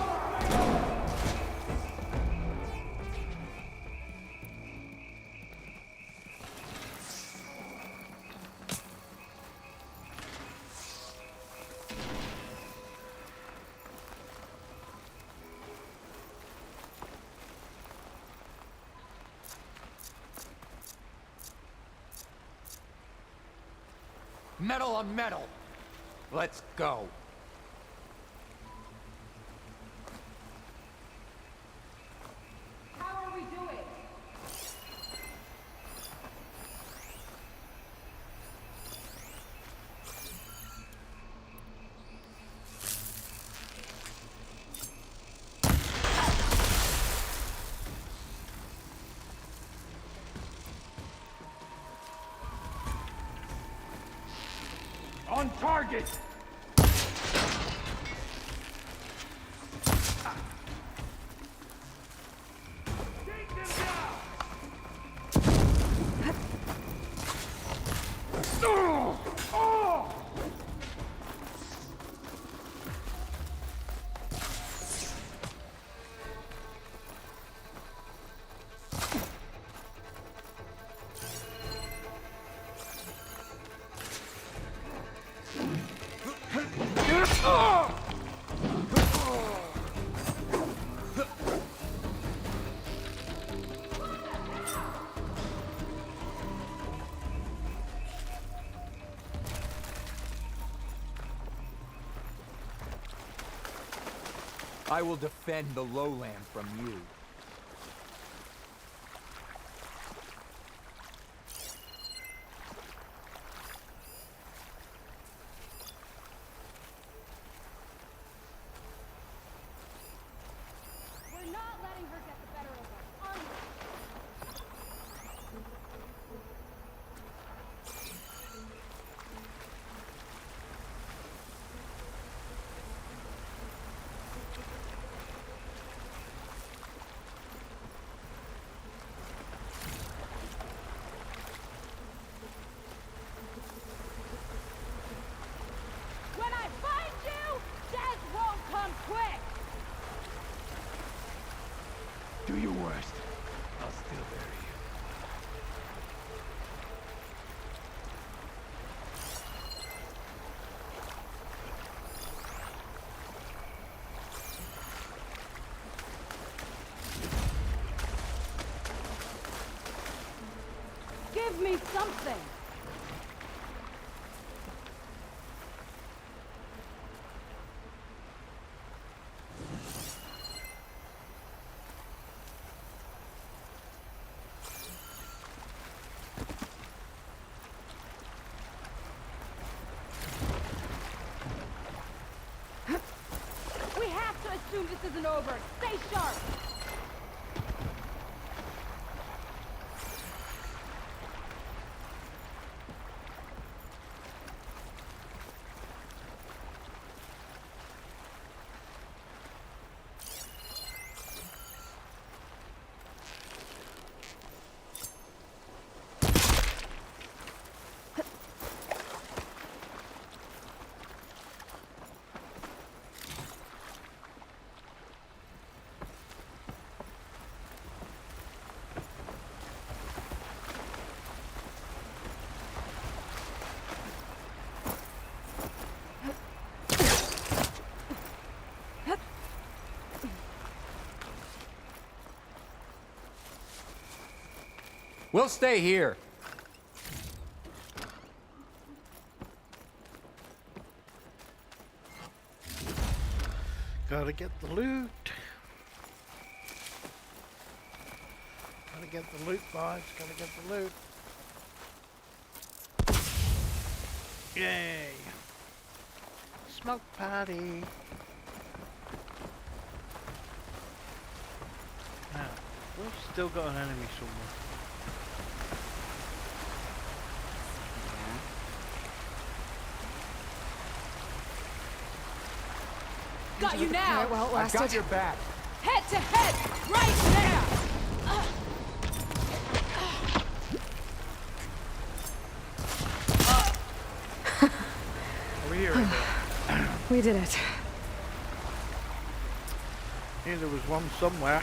Metal on metal. Let's go. How are we doing? On target! I will defend the lowland from you. We're not letting her get the better of us, are we? When I find you, death won't come quick! Do your worst. I'll still bury you. Give me something! over. Stay sharp. We'll stay here. Gotta get the loot. Gotta get the loot, boys. Gotta get the loot. Yay! Smoke party. Now, we've still got an enemy somewhere. Got you now! Well, I've got your back. Head to head! Right now! Are we here again? We did it. Here there was one somewhere.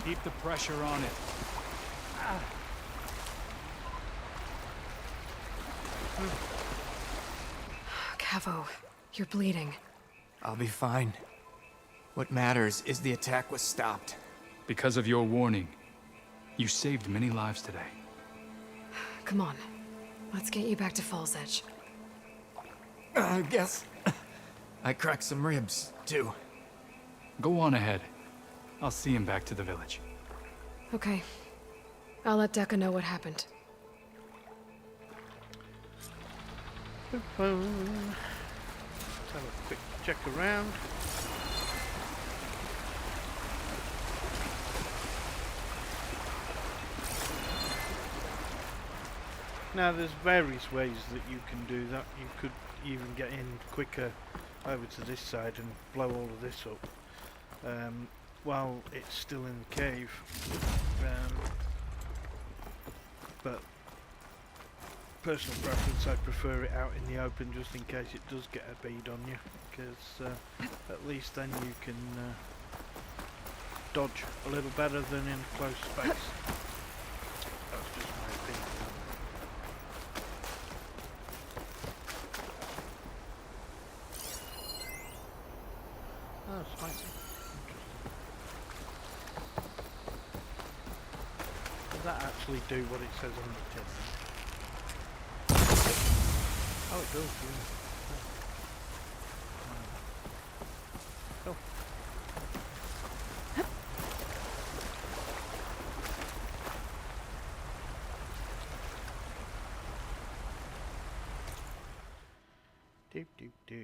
Keep the pressure on it. Cavo, you're bleeding. I'll be fine. What matters is the attack was stopped. Because of your warning, you saved many lives today. Come on. Let's get you back to Falls Edge. I guess I cracked some ribs, too. Go on ahead. I'll see him back to the village. Okay. I'll let Decca know what happened. Let's have a quick check around. Now there's various ways that you can do that. You could even get in quicker over to this side and blow all of this up while it's still in the cave. But personal preference, I prefer it out in the open just in case it does get a bead on you, because at least then you can dodge a little better than in close space. That's just my opinion. Oh, spicy. Does that actually do what it says on the tin? Oh, it does, yeah. Oh. Do do do.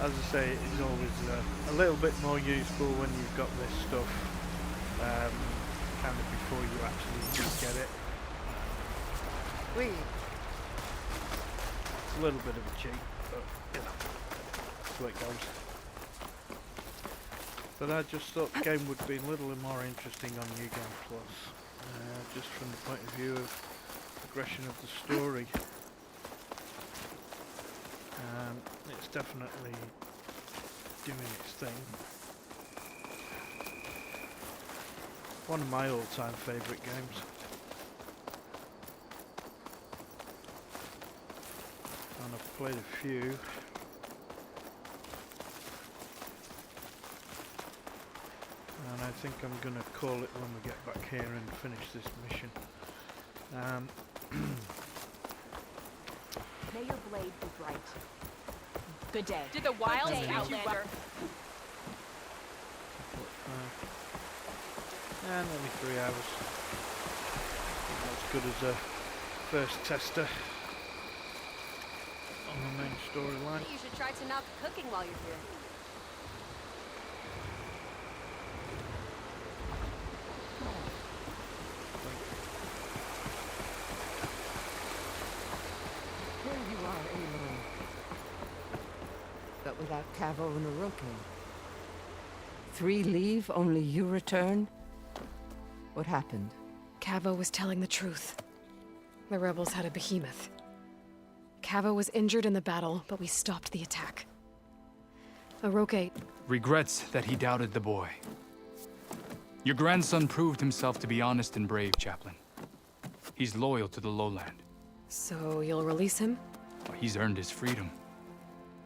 As I say, it is always a little bit more useful when you've got this stuff kind of before you actually get it. Whee! It's a little bit of a cheat, but you know, that's the way it goes. But I just thought the game would be a little more interesting on New Game Plus, just from the point of view of progression of the story. It's definitely doing its thing. One of my all-time favourite games. And I've played a few. And I think I'm gonna call it when we get back here and finish this mission. May your blade be bright. Good day. Did the wild Outlander? And only 3 hours. Not as good as a first tester on the main storyline. You should try to knock cooking while you're here. Here you are, Aloy. But without Cavo and Oroke. 3 leave, only you return? What happened? Cavo was telling the truth. The rebels had a behemoth. Cavo was injured in the battle, but we stopped the attack. Oroke regrets that he doubted the boy. Your grandson proved himself to be honest and brave, Chaplain. He's loyal to the lowland. So you'll release him? Well, he's earned his freedom.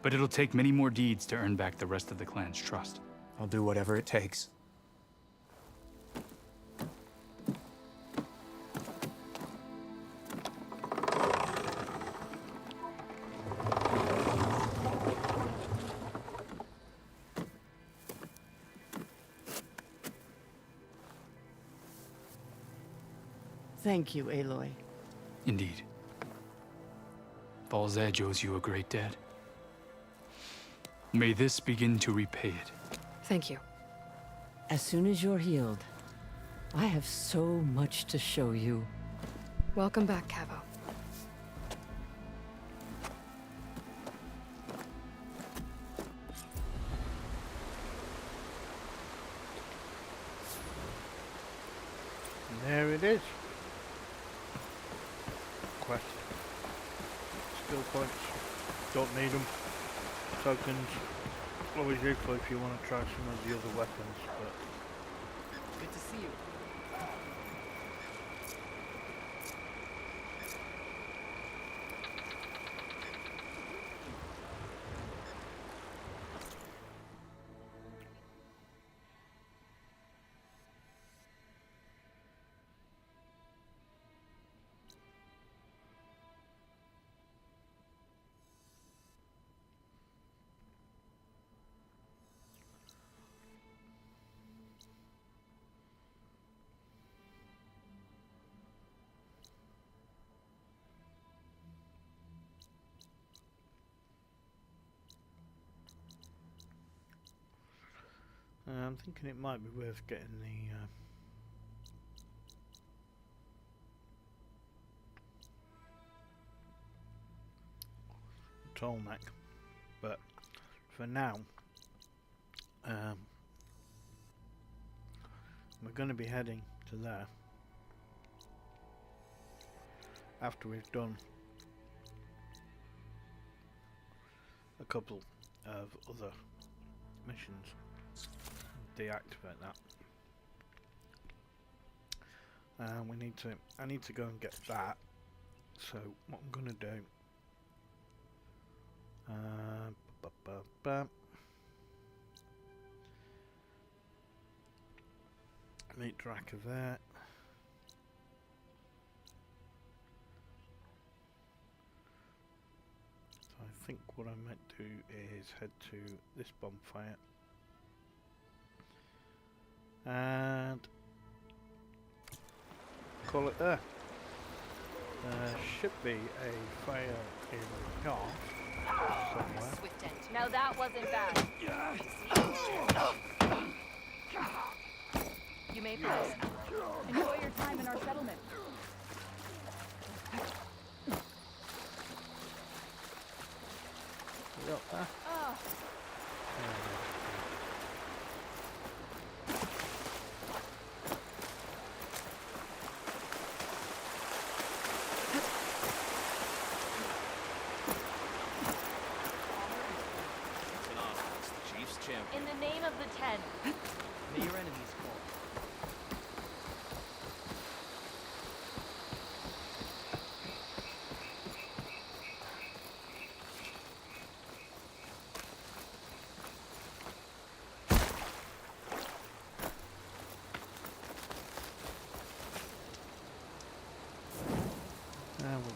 But it'll take many more deeds to earn back the rest of the clan's trust. I'll do whatever it takes. Thank you, Aloy. Indeed. Falls Edge owes you a great debt. May this begin to repay it. Thank you. As soon as you're healed, I have so much to show you. Welcome back, Cavo. And there it is. Quest. Skill points. Don't need them. Tokens. Always useful if you want to try some of the other weapons, but... Good to see you. I'm thinking it might be worth getting the Tolmec, but for now we're going to be heading to there after we've done a couple of other missions. Deactivate that. I need to go and get that. So what I'm gonna do, meet Draka there. So I think what I might do is head to this bonfire and call it there. Should be a fire in the north somewhere. Swift end. Now that wasn't bad. You may pass. Enjoy your time in our settlement. You got that? Oh. In the name of the Ten. May your enemies fall.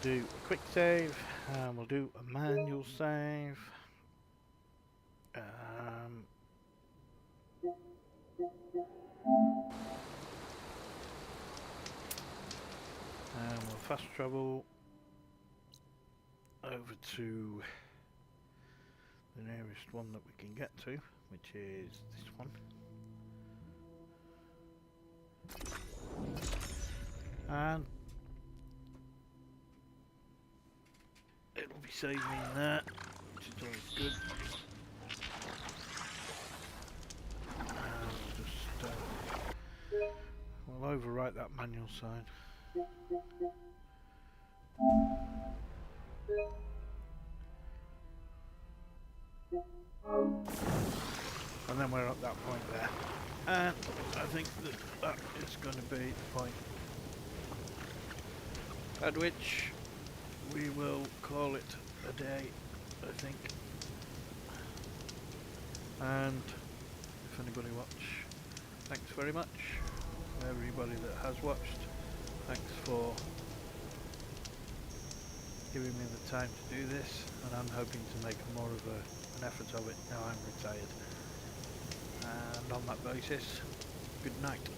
do a quick save, and we'll do a manual save. And we'll fast travel over to the nearest one that we can get to, which is this one. And it'll be saving there, which is always good. We'll overwrite that manual sign. And then we're at that point there. And I think that is going to be the point at which we will call it a day, I think. And if anybody watched, thanks very much. Everybody that has watched, thanks for giving me the time to do this, and I'm hoping to make more of an effort of it now I'm retired. And on that basis, good night.